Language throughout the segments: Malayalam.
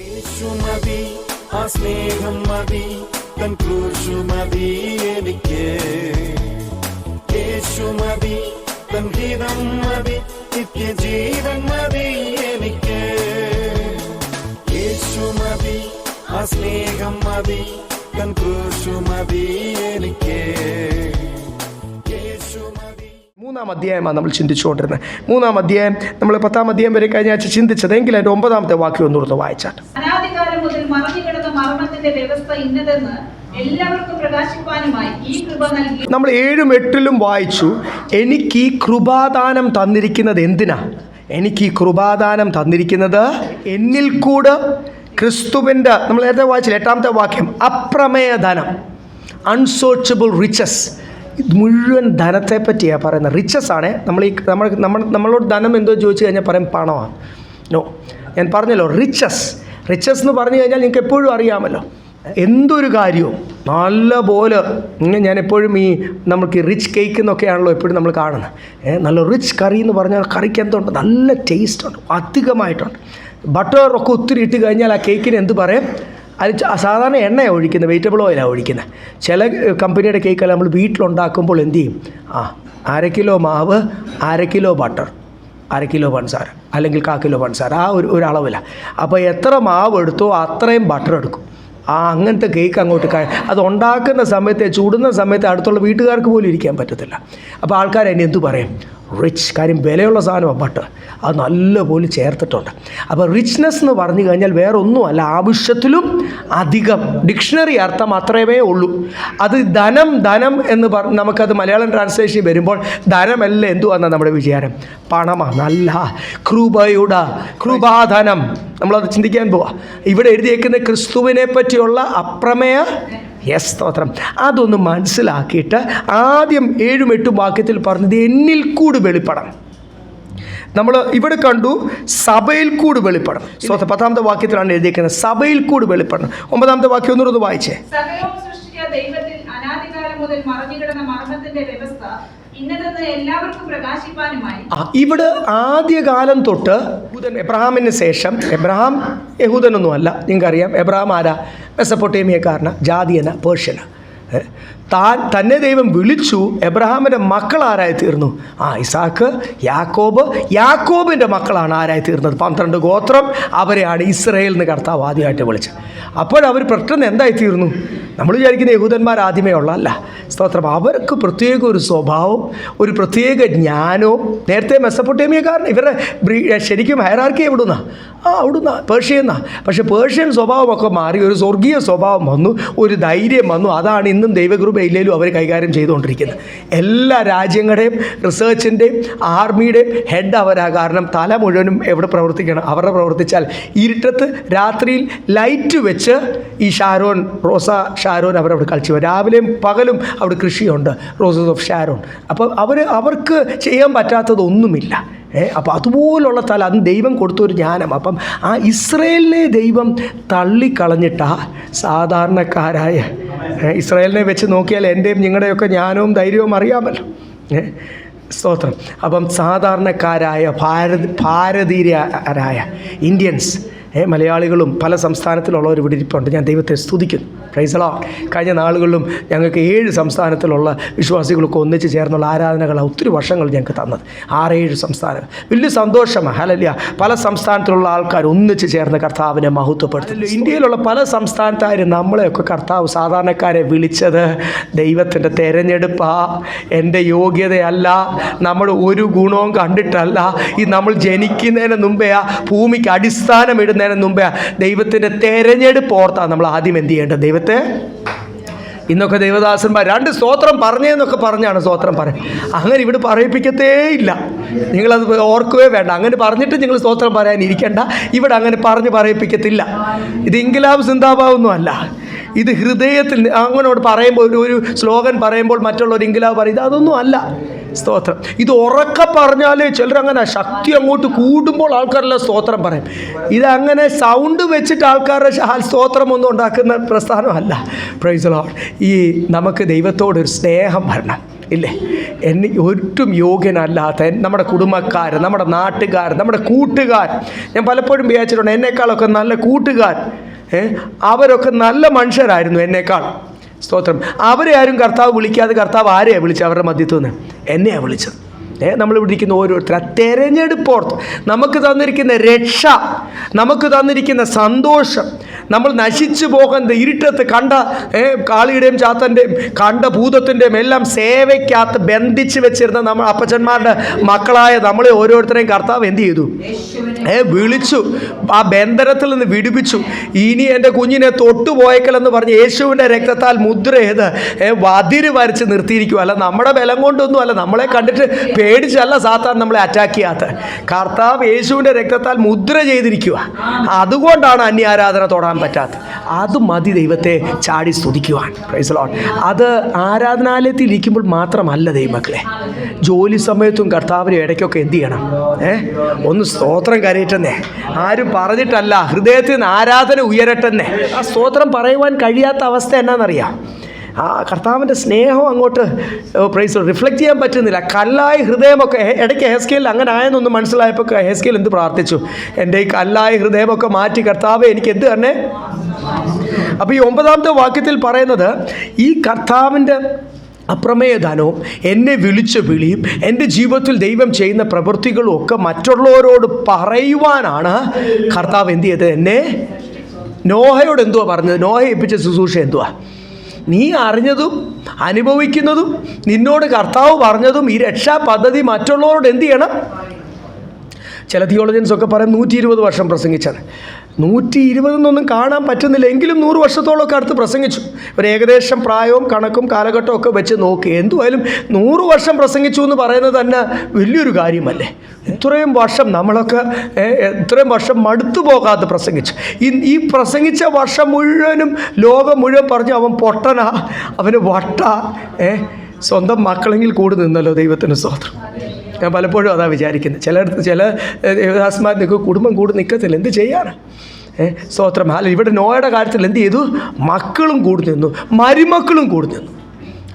യേശു മതി, ആ സ്നേഹം മതി, തൻ ക്രൂശു മതി എനിക്ക്. യേശു മതി, തൻ ഹിതം മതി, നിത്യജീവൻ മതി എനിക്ക്. യേശു മതി, ആ സ്നേഹം മതി, തൻ ക്രൂശു മതി എനിക്ക്. മൂന്നാം അധ്യായമാണ് നമ്മൾ ചിന്തിച്ചുകൊണ്ടിരുന്നത്. മൂന്നാം അധ്യായം നമ്മൾ 10-ാം അധ്യായം വരെ കഴിഞ്ഞ ആഴ്ച ചിന്തിച്ചത്. എങ്കിലും അതിൻ്റെ 9-ാമത്തെ വാക്യം ഒന്നുകൂടെ വായിച്ചാൽ, അനാദികാലം മുതൽ മറഞ്ഞുകിടന്ന മർമ്മത്തിന്റെ വ്യവസ്ഥ ഇന്നതെന്ന് എല്ലാവർക്കും പ്രകാശിപ്പാനുമായി ഈ കൃപ നൽകി. നമ്മൾ 7-ഉം 8-ലും വായിച്ചു. എനിക്ക് ഈ കൃപാദാനം തന്നിരിക്കുന്നത് എന്തിനാ? എനിക്ക് ഈ കൃപാദാനം തന്നിരിക്കുന്നത് എന്നിൽ കൂടെ ക്രിസ്തുവിൻ്റെ, നമ്മൾ നേരത്തെ വായിച്ചില്ല 8-ാമത്തെ വാക്യം, അപ്രമേയ ധനം, അൺസോച്ചബിൾ റിച്ചസ്. ഇത് മുഴുവൻ ധനത്തെ പറ്റിയാണ് പറയുന്നത്. റിച്ചസ് ആണ്. നമ്മളോട് ധനം എന്തോ ചോദിച്ചു കഴിഞ്ഞാൽ പറയും പണമാണ്. നോ, ഞാൻ പറഞ്ഞല്ലോ റിച്ചസ് എന്ന് പറഞ്ഞു കഴിഞ്ഞാൽ നിങ്ങൾക്ക് എപ്പോഴും അറിയാമല്ലോ, എന്തൊരു കാര്യവും നല്ല പോലെ. ഞാൻ എപ്പോഴും നമുക്ക് റിച്ച് കേക്ക് എന്നൊക്കെയാണല്ലോ എപ്പോഴും നമ്മൾ കാണുന്നത്. നല്ല റിച്ച് കറി എന്ന് പറഞ്ഞാൽ കറിക്ക് എന്തുണ്ട്, നല്ല ടേസ്റ്റ് ഉണ്ട്, അധികമായിട്ടുണ്ട്. ബട്ടറൊക്കെ ഒത്തിരി ഇട്ട് കഴിഞ്ഞാൽ ആ കേക്കിന് എന്ത് പറയും? അത് സാധാരണ എണ്ണയാണ് ഒഴിക്കുന്നത്, വെജിറ്റബിൾ ഓയിലാണ് ഒഴിക്കുന്നത്. ചില കമ്പനിയുടെ കേക്കെല്ലാം നമ്മൾ വീട്ടിലുണ്ടാക്കുമ്പോൾ എന്ത് ചെയ്യും? 1/2 കിലോ മാവ്, 1/2 കിലോ ബട്ടർ, 1/2 കിലോ പഞ്ചസാര, അല്ലെങ്കിൽ 1/4 കിലോ പഞ്ചസാര, ആ ഒരു അളവിലാണ്. അപ്പോൾ എത്ര മാവ് എടുത്തോ അത്രയും ബട്ടർ എടുക്കും. അങ്ങനത്തെ കേക്ക് അങ്ങോട്ട് അത് ഉണ്ടാക്കുന്ന സമയത്ത്, ചൂടുന്ന സമയത്ത് അടുത്തുള്ള വീട്ടുകാർക്ക് പോലും ഇരിക്കാൻ പറ്റത്തില്ല. അപ്പോൾ ആൾക്കാർ അതിന് എന്തു പറയും? റിച്ച്. കാര്യം വിലയുള്ള സാധനമാണ് ബട്ടർ, അത് നല്ലപോലെ ചേർത്തിട്ടുണ്ട്. അപ്പോൾ റിച്ച്നെസ് എന്ന് പറഞ്ഞു കഴിഞ്ഞാൽ വേറെ ഒന്നുമല്ല, ആവശ്യത്തിലും അധികം. ഡിക്ഷണറി അർത്ഥം അത്രയേ ഉള്ളൂ. അത് ധനം എന്ന് നമുക്കത് മലയാളം ട്രാൻസ്ലേഷൻ വരുമ്പോൾ ധനമല്ല എന്തുവാന്നാണ് നമ്മുടെ വിചാരം? പണമാണ്. നല്ല കൃപാധനം നമ്മളത് ചിന്തിക്കാൻ പോവാ. ഇവിടെ എഴുതിയേക്കുന്ന ക്രിസ്തുവിനെ പറ്റിയുള്ള അപ്രമേയ സ്തോത്രം. അതൊന്ന് മനസ്സിലാക്കിയിട്ട് ആദ്യം 7-ഉം 8-ഉം വാക്യത്തിൽ പറഞ്ഞത് എന്നിൽ കൂടി വെളിപ്പെടണം. നമ്മൾ ഇവിടെ കണ്ടു സഭയിൽ കൂടി വെളിപ്പെടണം. 10-ാമത്തെ വാക്യത്തിലാണ് എഴുതിയിരിക്കുന്നത് സഭയിൽ കൂടി വെളിപ്പെടണം. 9-ാമത്തെ വാക്യം ഒന്നുകൂടെ വായിച്ചേ. സകലവും സൃഷ്ടിച്ച ദൈവത്തിൽ അനാദികാലം മുതൽ മറഞ്ഞുകിടന്ന മർമ്മത്തിന്റെ വ്യവസ്ഥ ഇന്നതെന്ന് എല്ലാവർക്കും പ്രകാശിപ്പാനുമായി. ഇവിടെ ആദ്യകാലം തൊട്ട് എബ്രഹാമിന് ശേഷം, എബ്രഹാം യഹൂദനൊന്നുമല്ല, നിങ്ങൾക്കറിയാം. എബ്രഹാം ആരാ? മെസപ്പൊട്ടേമിയക്കാരന, ജാതിയന, പേർഷ്യന. തന്നെ ദൈവം വിളിച്ചു. എബ്രഹാമിൻ്റെ മക്കൾ ആരായി തീർന്നു? ഇസാക്ക്, യാക്കോബിൻ്റെ മക്കളാണ് ആരായി തീർന്നത്? 12 ഗോത്രം. അവരെയാണ് ഇസ്രായേൽ എന്ന് കർത്താവ് ആദ്യമായിട്ട് വിളിച്ചത്. അപ്പോഴവർ പെട്ടെന്ന് എന്തായി തീർന്നു? നമ്മൾ വിചാരിക്കുന്ന യഹൂദന്മാർ ആദ്യമേ ഉള്ളതല്ല. സ്തോത്രം. അവർക്ക് പ്രത്യേക ഒരു സ്വഭാവം, ഒരു പ്രത്യേക ജ്ഞാനവും. നേരത്തെ മെസപ്പൊട്ടേമിയക്കാരൻ ഇവരുടെ ശരിക്കും ഹയറാർക്കി അവിടുന്ന് പേർഷ്യന്നാ. പക്ഷേ പേർഷ്യൻ സ്വഭാവമൊക്കെ മാറി ഒരു സ്വർഗീയ സ്വഭാവം വന്നു, ഒരു ധൈര്യം വന്നു. അതാണ് ഇന്നും ദൈവകൃപയില്ലേലും അവർ കൈകാര്യം ചെയ്തുകൊണ്ടിരിക്കുന്നത്. എല്ലാ രാജ്യങ്ങളുടെയും റിസർച്ചിൻ്റെയും ആർമിയുടെയും ഹെഡ് അവരാ. കാരണം തല മുഴുവനും എവിടെ പ്രവർത്തിക്കണം? അവരുടെ പ്രവർത്തിച്ചാൽ ഇരുട്ടത്ത് രാത്രിയിൽ ലൈറ്റ് വെച്ച് ഈ റോസ ഷാരോൻ അവരവിടെ കളിച്ചു. രാവിലെയും പകലും അവിടെ കൃഷിയുണ്ട്, റോസസ് ഓഫ് ഷാരോൺ. അപ്പോൾ അവർക്ക് ചെയ്യാൻ പറ്റാത്തതൊന്നുമില്ല. അപ്പോൾ അതുപോലുള്ള തല അന്ന് ദൈവം കൊടുത്തൊരു ജ്ഞാനം. അപ്പം ആ ഇസ്രായേലിനെ ദൈവം തള്ളിക്കളഞ്ഞിട്ടാ സാധാരണക്കാരായ ഇസ്രായേലിനെ വെച്ച് നോക്കിയാൽ എൻ്റെയും നിങ്ങളുടെയൊക്കെ ജ്ഞാനവും ധൈര്യവും അറിയാമല്ലോ. സ്തോത്രം. അപ്പം സാധാരണക്കാരായ ഭാരതീയരായ ഇന്ത്യൻസ്, മലയാളികളും പല സംസ്ഥാനത്തിലുള്ളവർ ഇവിടെ ഇരിപ്പുണ്ട്. ഞാൻ ദൈവത്തെ സ്തുതിക്കുന്നു. Price the Lord. കഴിഞ്ഞ നാളുകളിലും ഞങ്ങൾക്ക് 7 സംസ്ഥാനത്തിലുള്ള വിശ്വാസികളൊക്കെ ഒന്നിച്ച് ചേർന്നുള്ള ആരാധനകളാണ് ഒത്തിരി വർഷങ്ങൾ ഞങ്ങൾക്ക് തന്നത്. 6-7 സംസ്ഥാനം. വലിയ സന്തോഷമാണ്. ഹല്ലേലൂയ. പല സംസ്ഥാനത്തിലുള്ള ആൾക്കാർ ഒന്നിച്ച് ചേർന്ന് കർത്താവിനെ മഹത്വപ്പെടുത്തുന്നു. ഇന്ത്യയിലുള്ള പല സംസ്ഥാനത്താരും നമ്മളെയൊക്കെ കർത്താവ് സാധാരണക്കാരെ വിളിച്ചത് ദൈവത്തിൻ്റെ തെരഞ്ഞെടുപ്പാ, എൻ്റെ യോഗ്യതയല്ല, നമ്മൾ ഒരു ഗുണവും കണ്ടിട്ടല്ല. നമ്മൾ ജനിക്കുന്നതിന് മുമ്പേ, ഭൂമിക്ക് അടിസ്ഥാനം ഇടുന്നതിന് മുമ്പേ ദൈവത്തിൻ്റെ തെരഞ്ഞെടുപ്പ് ഓർത്താണ് നമ്മൾ ആദ്യം എന്ത് ചെയ്യേണ്ടത്? ദൈവത്തെ ഇന്നൊക്കെ ദൈവദാസന്മാർ 2 സ്തോത്രം പറഞ്ഞെന്നൊക്കെ പറഞ്ഞാണ് സ്തോത്രം പറയും. അങ്ങനെ ഇവിടെ പറയിപ്പിക്കത്തേ ഇല്ല. നിങ്ങളത് ഓർക്കുകയേ വേണ്ട. അങ്ങനെ പറഞ്ഞിട്ട് നിങ്ങൾ സ്തോത്രം പറയാൻ ഇരിക്കേണ്ട. ഇവിടെ അങ്ങനെ പറയിപ്പിക്കത്തില്ല. ഇത് ഇൻകിലാബ് സിന്ദാബാദൊന്നും അല്ല. ഇത് ഹൃദയത്തിൽ അങ്ങനോട് പറയുമ്പോൾ ഒരു സ്ലോഗൻ പറയുമ്പോൾ മറ്റുള്ളവർ ഇൻകിലാബ് പറയും. അതൊന്നും അല്ല. സ്തോത്രം. ഇത് ഉറക്കെ പറഞ്ഞാലേ ചിലരങ്ങനെ ശക്തി അങ്ങോട്ട് കൂടുമ്പോൾ ആൾക്കാരെല്ലാം സ്തോത്രം പറയും. ഇതങ്ങനെ സൗണ്ട് വെച്ചിട്ട് ആൾക്കാരുടെ സ്തോത്രമൊന്നും ഉണ്ടാക്കുന്ന പ്രസ്ഥാനമല്ല. Price the Lord. നമുക്ക് ദൈവത്തോടൊരു സ്നേഹം വരണം. ഇല്ലേ? എന്നെ ഒട്ടും യോഗ്യനല്ലാത്ത നമ്മുടെ കുടുംബക്കാർ, നമ്മുടെ നാട്ടുകാർ, നമ്മുടെ കൂട്ടുകാർ, ഞാൻ പലപ്പോഴും വിചാരിച്ചിട്ടുണ്ട് എന്നെക്കാളൊക്കെ നല്ല കൂട്ടുകാർ, അവരൊക്കെ നല്ല മനുഷ്യരായിരുന്നു എന്നേക്കാൾ. സ്തോത്രം. അവരെ ആരും കർത്താവ് വിളിക്കാതെ കർത്താവ് ആരെയാണ് വിളിച്ചത്? അവരുടെ മധ്യത്തു നിന്ന് എന്നെയാണ് വിളിച്ചത്. നമ്മളിവിടെ ഇരിക്കുന്ന ഓരോരുത്തർ ആ തെരഞ്ഞെടുപ്പോർത്ത് നമുക്ക് തന്നിരിക്കുന്ന രക്ഷ, നമുക്ക് തന്നിരിക്കുന്ന സന്തോഷം, നമ്മൾ നശിച്ചു പോകുന്ന ഇരുട്ടത്ത് കണ്ട കാളിയുടെയും ചാത്തൻ്റെയും കണ്ട ഭൂതത്തിൻ്റെയും എല്ലാം സേവയ്ക്കകത്ത് ബന്ധിച്ച് വെച്ചിരുന്ന നമ്മൾ അപ്പച്ചന്മാരുടെ മക്കളായ നമ്മളെ ഓരോരുത്തരെയും കർത്താവ് എന്ത് ചെയ്തു? വിളിച്ചു, ആ ബന്ധനത്തിൽ നിന്ന് വിടുവിച്ചു. ഇനി എൻ്റെ കുഞ്ഞിനെ തൊട്ടുപോയേക്കലെന്ന് പറഞ്ഞ് യേശുവിൻ്റെ രക്തത്താൽ മുദ്ര ചെയ്ത് അതിര് വരച്ച് നിർത്തിയിരിക്കുക. അല്ല നമ്മുടെ ബലം കൊണ്ടൊന്നും അല്ല, നമ്മളെ കണ്ടിട്ട് പേടിച്ചല്ല സാത്താൻ നമ്മളെ അറ്റാക്ക് ചെയ്യാത്ത. കർത്താവ് യേശുവിൻ്റെ രക്തത്താൽ മുദ്ര ചെയ്തിരിക്കുക. അതുകൊണ്ടാണ് അന്യാരാധന തൊടാൻ പറ്റാത്തത്. അത് മതി ദൈവത്തെ ചാടി സ്തുതിക്കുവാൻ. Praise the Lord. അത് ആരാധനാലയത്തിൽ ഇരിക്കുമ്പോൾ മാത്രമല്ല ദൈവമക്കളെ, ജോലി സമയത്തും കർത്താവിനെ ഇടയ്ക്കൊക്കെ എന്ത് ചെയ്യണം? ഒന്ന് സ്തോത്രം കരയട്ടെന്നേ. ആരും പറഞ്ഞിട്ടല്ല, ഹൃദയത്തിൽ നിന്ന് ആരാധന ഉയരട്ടെന്നേ. ആ സ്തോത്രം പറയുവാൻ കഴിയാത്ത അവസ്ഥ എന്നാണെന്നറിയാം? ആ കർത്താവിൻ്റെ സ്നേഹം അങ്ങോട്ട് പ്രൈസ് റിഫ്ലക്റ്റ് ചെയ്യാൻ പറ്റുന്നില്ല. കല്ലായ ഹൃദയമൊക്കെ ഇടയ്ക്ക് ഹെസ്കേൽ അങ്ങനെ ആയെന്നൊന്ന് മനസ്സിലായപ്പോൾ ഹെസ്കേൽ എന്ത് പ്രാർത്ഥിച്ചു? എൻ്റെ ഈ കല്ലായ ഹൃദയമൊക്കെ മാറ്റി കർത്താവെ എനിക്ക് എന്ത് തന്നെ. അപ്പോൾ ഈ 9-ാമത്തെ വാക്യത്തിൽ പറയുന്നത് ഈ കർത്താവിൻ്റെ അപ്രമേയദാനവും എന്നെ വിളിച്ച വിളിയും എൻ്റെ ജീവിതത്തിൽ ദൈവം ചെയ്യുന്ന പ്രവൃത്തികളും ഒക്കെ മറ്റുള്ളവരോട് പറയുവാനാണ് കർത്താവ് എന്ത് ചെയ്തത്? എന്നെ നോഹയോട് എന്തുവാ പറഞ്ഞത്? നോഹയെ ഏൽപ്പിച്ച ശുശ്രൂഷ എന്തുവാ? നീ അറിഞ്ഞതും അനുഭവിക്കുന്നതും നിന്നോട് കർത്താവ് പറഞ്ഞതും ഈ രക്ഷാ പദ്ധതി മറ്റുള്ളവരോട് എന്ത് ചെയ്യണം? ചില തിയോളജൻസൊക്കെ പറയും 120 വർഷം പ്രസംഗിച്ചാണ്. 120 കാണാൻ പറ്റുന്നില്ല, എങ്കിലും 100 വർഷത്തോളമൊക്കെ അടുത്ത് പ്രസംഗിച്ചു. ഒരു ഏകദേശം പ്രായവും കണക്കും കാലഘട്ടവും ഒക്കെ വെച്ച് നോക്കി. എന്തുമായാലും 100 വർഷം പ്രസംഗിച്ചു എന്ന് പറയുന്നത് തന്നെ വലിയൊരു കാര്യമല്ലേ? ഇത്രയും വർഷം നമ്മളൊക്കെ ഇത്രയും വർഷം മടുത്തു പോകാതെ പ്രസംഗിച്ചു. ഈ പ്രസംഗിച്ച വർഷം മുഴുവനും ലോകം മുഴുവൻ പറഞ്ഞു അവൻ പൊട്ടനാ, അവന് വട്ടാ. സ്വന്തം മക്കളെങ്കിൽ കൂടി നിന്നല്ലോ. ദൈവത്തിന് സ്തോത്രം. ഞാൻ പലപ്പോഴും അതാ വിചാരിക്കുന്നത്. ചില ദേവദാസന്മാർ നിൽക്കും, കുടുംബം കൂടി നിൽക്കത്തില്ല, എന്ത് ചെയ്യാനാണ്? സ്തോത്രം. അല്ല, ഇവിടെ നോയുടെ കാര്യത്തിൽ എന്ത് ചെയ്തു? മക്കളും കൂടി നിന്നു, മരുമക്കളും കൂടി നിന്നു.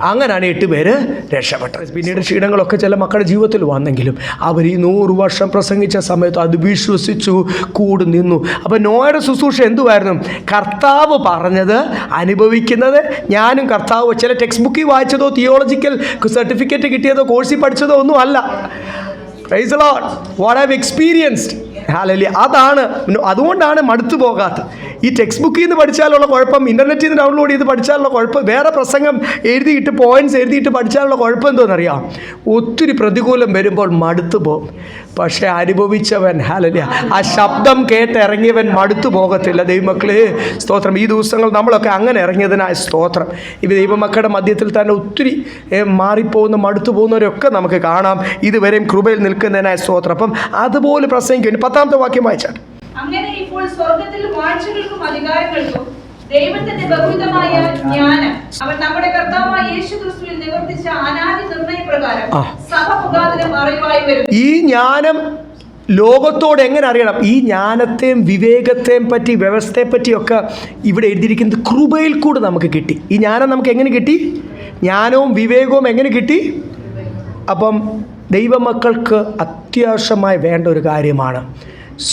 അങ്ങനെയാണ് 8 പേര് രക്ഷപ്പെട്ടത്. പിന്നീട് ക്ഷീണങ്ങളൊക്കെ ചില മക്കളുടെ ജീവിതത്തിൽ വന്നെങ്കിലും അവർ ഈ 100 വർഷം പ്രസംഗിച്ച സമയത്ത് അത് വിശ്വസിച്ചു കൂടി നിന്നു. അപ്പോൾ നോയുടെ ശുശ്രൂഷ എന്തുവായിരുന്നു? കർത്താവ് പറഞ്ഞത് അനുഭവിക്കുന്നത്. ഞാനും കർത്താവ് ചില ടെക്സ്റ്റ് ബുക്കിൽ വായിച്ചതോ തിയോളജിക്കൽ സർട്ടിഫിക്കറ്റ് കിട്ടിയതോ കോഴ്സിൽ പഠിച്ചതോ ഒന്നും അല്ല. Price the Lord. What I have experienced. Hallelujah. അതാണ്, അതുകൊണ്ടാണ് മടുത്തു പോകാത്തത്. ഈ ടെക്സ്റ്റ് ബുക്കിൽ നിന്ന് പഠിച്ചാലുള്ള കുഴപ്പം, ഇൻ്റർനെറ്റിൽ നിന്ന് ഡൗൺലോഡ് ചെയ്ത് പഠിച്ചാലുള്ള കുഴപ്പം, വേറെ പ്രസംഗം എഴുതിയിട്ട് പോയിൻറ്റ്സ് എഴുതിയിട്ട് പഠിച്ചാലുള്ള കുഴപ്പം എന്തോന്നറിയാം? ഒത്തിരി പ്രതികൂലം വരുമ്പോൾ മടുത്തു പോകും. പക്ഷേ അനുഭവിച്ചവൻ, ഹല്ലേലൂയ, ആ ശബ്ദം കേട്ടിറങ്ങിയവൻ മടുത്തു പോകത്തില്ല. ദൈവമക്കളെ സ്തോത്രം. ഈ ദിവസങ്ങൾ നമ്മളൊക്കെ അങ്ങനെ ഇറങ്ങിയതിനായ സ്തോത്രം. ഈ ദൈവമക്കളുടെ മധ്യത്തിൽ തന്നെ ഒത്തിരി മാറിപ്പോകുന്ന മടുത്തു പോകുന്നവരൊക്കെ നമുക്ക് കാണാം. ഇതുവരെയും കൃപയിൽ നിൽക്കുന്നതിനായ സ്തോത്രം. അപ്പം അതുപോലെ പ്രസംഗിക്കും. 10-ാമത്തെ വാക്യം വായിച്ചാൽ, അങ്ങനെ ഇപ്പോൾ സ്വർഗ്ഗത്തിൽ വാഴ്ചകൾക്കും അധികാരങ്ങൾക്കും ദൈവത്തിന്റെ ബഹുവിധമായ ജ്ഞാനം അവൻ നമ്മുടെ കർത്താവായ യേശുക്രിസ്തുവിൽ നിവർത്തിച്ച അനാദി നിർണയപ്രകാരം സഭ മുഖാന്തരം അറിവായി വരുന്നു. ഈ ജ്ഞാനം ലോകത്തോട് എങ്ങനെ അറിയണം? ഈ ജ്ഞാനത്തെയും വിവേകത്തെയും പറ്റി, വ്യവസ്ഥയെ പറ്റിയൊക്കെ ഇവിടെ എഴുതിയിരിക്കുന്നത് കൃപയിൽ കൂടെ നമുക്ക് കിട്ടി. ഈ ജ്ഞാനം നമുക്ക് എങ്ങനെ കിട്ടി? ജ്ഞാനവും വിവേകവും എങ്ങനെ കിട്ടി? അപ്പം ദൈവമക്കൾക്ക് അത്യാവശ്യമായി വേണ്ട ഒരു കാര്യമാണ്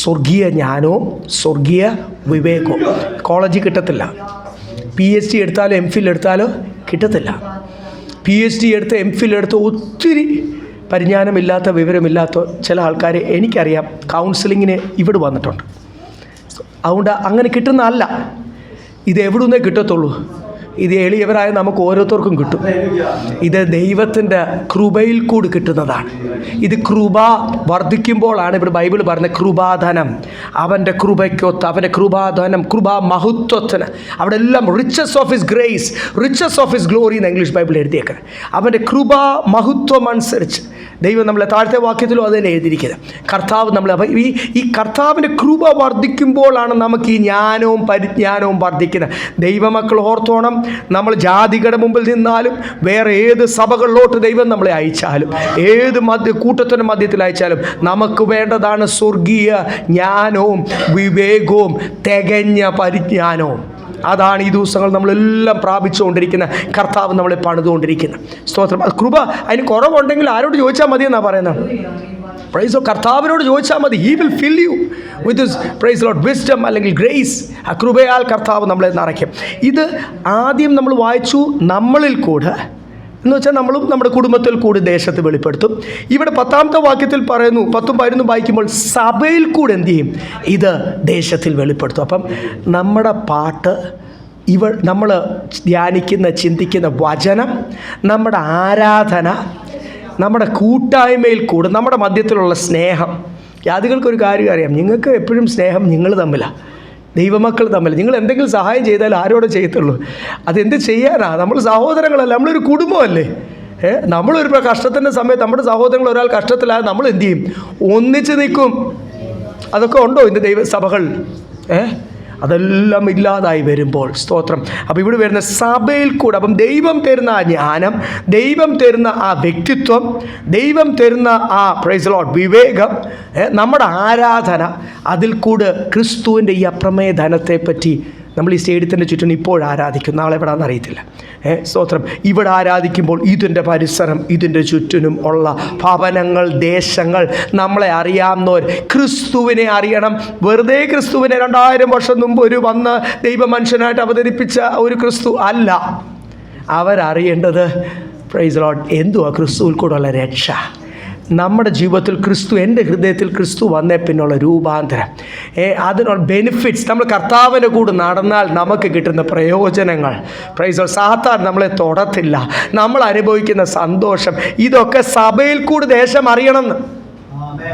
സ്വർഗീയ ജ്ഞാനവും സ്വർഗീയ വിവേകവും. കോളേജിൽ കിട്ടത്തില്ല. PhD എടുത്താലോ MPhil എടുത്താലോ കിട്ടത്തില്ല. PhD എടുത്ത് MPhil എടുത്ത് ഒത്തിരി പരിജ്ഞാനമില്ലാത്ത വിവരമില്ലാത്ത ചില ആൾക്കാർ എനിക്കറിയാം കൗൺസിലിങ്ങിന് ഇവിടെ വന്നിട്ടുണ്ട്. അതുകൊണ്ട് അങ്ങനെ കിട്ടുന്നതല്ല. ഇത് എവിടെ നിന്നേ കിട്ടത്തുള്ളൂ? ഇത് എളിയവരായ നമുക്ക് ഓരോരുത്തർക്കും കിട്ടും. ഇത് ദൈവത്തിൻ്റെ കൃപയിൽ കൂടി കിട്ടുന്നതാണ്. ഇത് കൃപ വർദ്ധിക്കുമ്പോഴാണ് ഇവിടെ ബൈബിൾ പറഞ്ഞത് കൃപാധനം. അവൻ്റെ കൃപയ്ക്കൊത്ത്, അവൻ്റെ കൃപാധനം, കൃപാ മഹത്വത്തിന്. അവിടെ എല്ലാം riches of his grace, riches of his glory എന്ന് ഇംഗ്ലീഷ് ബൈബിൾ എഴുതിയേക്കുന്നത്. അവൻ്റെ കൃപാ മഹത്വം അനുസരിച്ച് ദൈവം നമ്മളെ താഴത്തെ വാക്യത്തിലും അത് തന്നെ എഴുതിയിരിക്കുന്നത്. കർത്താവ് നമ്മളെ ഈ കർത്താവിൻ്റെ കൃപ വർദ്ധിക്കുമ്പോഴാണ് നമുക്ക് ഈ ജ്ഞാനവും പരിജ്ഞാനവും വർദ്ധിക്കുന്നത്. ദൈവമക്കൾ ഓർത്തോണം, നമ്മൾ ജാതികളുടെ മുമ്പിൽ നിന്നാലും വേറെ ഏത് സഭകളിലോട്ട് ദൈവം നമ്മളെ അയച്ചാലും, ഏത് കൂട്ടത്തിൻ്റെ മധ്യത്തിൽ അയച്ചാലും നമുക്ക് വേണ്ടതാണ് സ്വർഗീയ ജ്ഞാനവും വിവേകവും തികഞ്ഞ പരിജ്ഞാനവും. അതാണ് ഈ ദിവസങ്ങൾ നമ്മളെല്ലാം പ്രാപിച്ചുകൊണ്ടിരിക്കുന്ന കർത്താവ് നമ്മളെ പണിതുകൊണ്ടിരിക്കുന്നത്. സ്തോത്രം. അത് കൃപ അതിന് കുറവുണ്ടെങ്കിൽ ആരോട് ചോദിച്ചാൽ മതി എന്നാണ് പറയുന്നത്. പ്രൈസ് കർത്താവിനോട് ചോദിച്ചാൽ മതി. He will fill you with this praise lord wisdom അല്ലെങ്കിൽ ഗ്രേസ്. ആ കൃപയാൽ കർത്താവ് നമ്മളെ നിറയ്ക്കും. ഇത് ആദ്യം നമ്മൾ വായിച്ചു, നമ്മളിൽ കൂടെ എന്ന് വെച്ചാൽ നമ്മളും നമ്മുടെ കുടുംബത്തിൽ കൂടി ദേശത്ത് വെളിപ്പെടുത്തും. ഇവിടെ 10ാമത്തെ വാക്യത്തിൽ പറയുന്നു, 10ഉം 11ഉം വായിക്കുമ്പോൾ സഭയിൽ കൂടെ എന്ത് ചെയ്യും? ഇത് ദേശത്തിൽ വെളിപ്പെടുത്തും. അപ്പം നമ്മുടെ പാട്ട്, നമ്മൾ ധ്യാനിക്കുന്ന ചിന്തിക്കുന്ന വചനം, നമ്മുടെ ആരാധന, നമ്മുടെ കൂട്ടായ്മയിൽ കൂടെ നമ്മുടെ മധ്യത്തിലുള്ള സ്നേഹം. യാതികൾക്കൊരു കാര്യം അറിയാം, നിങ്ങൾക്ക് എപ്പോഴും സ്നേഹം നിങ്ങൾ തമ്മിലാണ്, ദൈവമക്കൾ തമ്മിൽ. നിങ്ങൾ എന്തെങ്കിലും സഹായം ചെയ്താൽ ആരോടെ ചെയ്യത്തുള്ളൂ? അതെന്ത് ചെയ്യാനാ? നമ്മൾ സഹോദരങ്ങളല്ല, നമ്മളൊരു കുടുംബമല്ലേ. നമ്മളൊരു കഷ്ടത്തിൻ്റെ സമയത്ത് നമ്മുടെ സഹോദരങ്ങൾ ഒരാൾ കഷ്ടത്തിലായാൽ നമ്മൾ എന്ത് ചെയ്യും? ഒന്നിച്ച് നിൽക്കും. അതൊക്കെ ഉണ്ടോ ഇന്ന് ദൈവസഭകൾ? അതെല്ലാം ഇല്ലാതായി വരുമ്പോൾ സ്തോത്രം. അപ്പോൾ ഇവിടെ വരുന്ന സഭയിൽ കൂടെ, അപ്പം ദൈവം തരുന്ന ആ ജ്ഞാനം, ദൈവം തരുന്ന ആ വ്യക്തിത്വം, ദൈവം തരുന്ന ആ പ്രൈസ് ലോർഡ് വിവേകം, നമ്മുടെ ആരാധന, അതിൽ കൂടെ ക്രിസ്തുവിൻ്റെ ഈ അപ്രമേയ ധനത്തെപ്പറ്റി നമ്മൾ ഈ സ്റ്റേഡിയത്തിൻ്റെ ചുറ്റും ഇപ്പോൾ ആരാധിക്കും, നാളെ എവിടെയാണെന്ന് അറിയത്തില്ല. സ്തോത്രം. ഇവിടെ ആരാധിക്കുമ്പോൾ ഇതിൻ്റെ പരിസരം, ഇതിൻ്റെ ചുറ്റിനും ഉള്ള ഭവനങ്ങൾ, ദേശങ്ങൾ, നമ്മളെ അറിയാവുന്നവർ ക്രിസ്തുവിനെ അറിയണം. വെറുതെ ക്രിസ്തുവിനെ 2000 വർഷം മുമ്പ് ഒരു വന്ന് ദൈവമനുഷ്യനായിട്ട് അവതരിപ്പിച്ച ഒരു ക്രിസ്തു അല്ല. അവരറിയേണ്ടത് പ്രൈസ് ലോർഡ് എന്തുവാ? ക്രിസ്തുവിൽ കൂടെയുള്ള രക്ഷ. നമ്മുടെ ജീവിതത്തിൽ ക്രിസ്തു, എൻ്റെ ഹൃദയത്തിൽ ക്രിസ്തു വന്നേ പിന്നുള്ള രൂപാന്തരം, അതിനുള്ള ബെനിഫിറ്റ്സ്, നമ്മൾ കർത്താവിൻ്റെ കൂടെ നടന്നാൽ നമുക്ക് കിട്ടുന്ന പ്രയോജനങ്ങൾ, പ്രൈസ് സാത്താൻ നമ്മളെ തൊടത്തില്ല, നമ്മൾ അനുഭവിക്കുന്ന സന്തോഷം, ഇതൊക്കെ സഭയിൽ കൂടി ദേശം അറിയണമെന്ന്.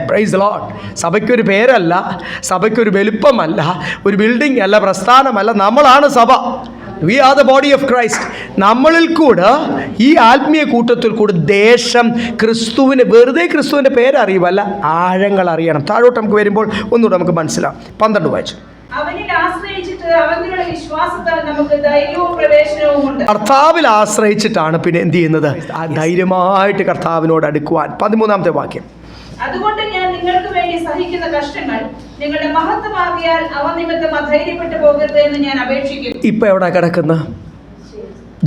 Praise Lord. സഭയ്ക്കൊരു പേരല്ല, സഭയ്ക്കൊരു വലുപ്പമല്ല, ഒരു ബിൽഡിംഗ് അല്ല, പ്രസ്ഥാനമല്ല, നമ്മളാണ് സഭ. We are the body of Christ. നമ്മളിൽ കൂടെ ഈ ആത്മീയ കൂട്ടത്തിൽ കൂടെ ദേശം ക്രിസ്തുവിന്, വെറുതെ ക്രിസ്തുവിൻ്റെ പേരറിയുമല്ല, ആഴങ്ങൾ അറിയണം. താഴോട്ട് നമുക്ക് വരുമ്പോൾ ഒന്നുകൂടെ നമുക്ക് മനസ്സിലാവും. 12 വായിച്ചു. കർത്താവിൽ ആശ്രയിച്ചിട്ടാണ് പിന്നെ എന്ത് ചെയ്യുന്നത്? ധൈര്യമായിട്ട് കർത്താവിനോട് അടുക്കുവാൻ. 13ാമത്തെ വാക്യം. അതുകൊണ്ട് ഞാൻ നിങ്ങൾക്ക് വേണ്ടി സഹിക്കുന്ന കഷ്ടങ്ങൾ നിങ്ങളുടെ മഹത്വമാകിയാൽ അവ നിമിത്തം അധൈര്യപ്പെട്ടു പോകരുത് എന്ന് ഞാൻ അപേക്ഷിക്കുന്നു. ഇപ്പം എവിടെ കിടക്കുന്ന?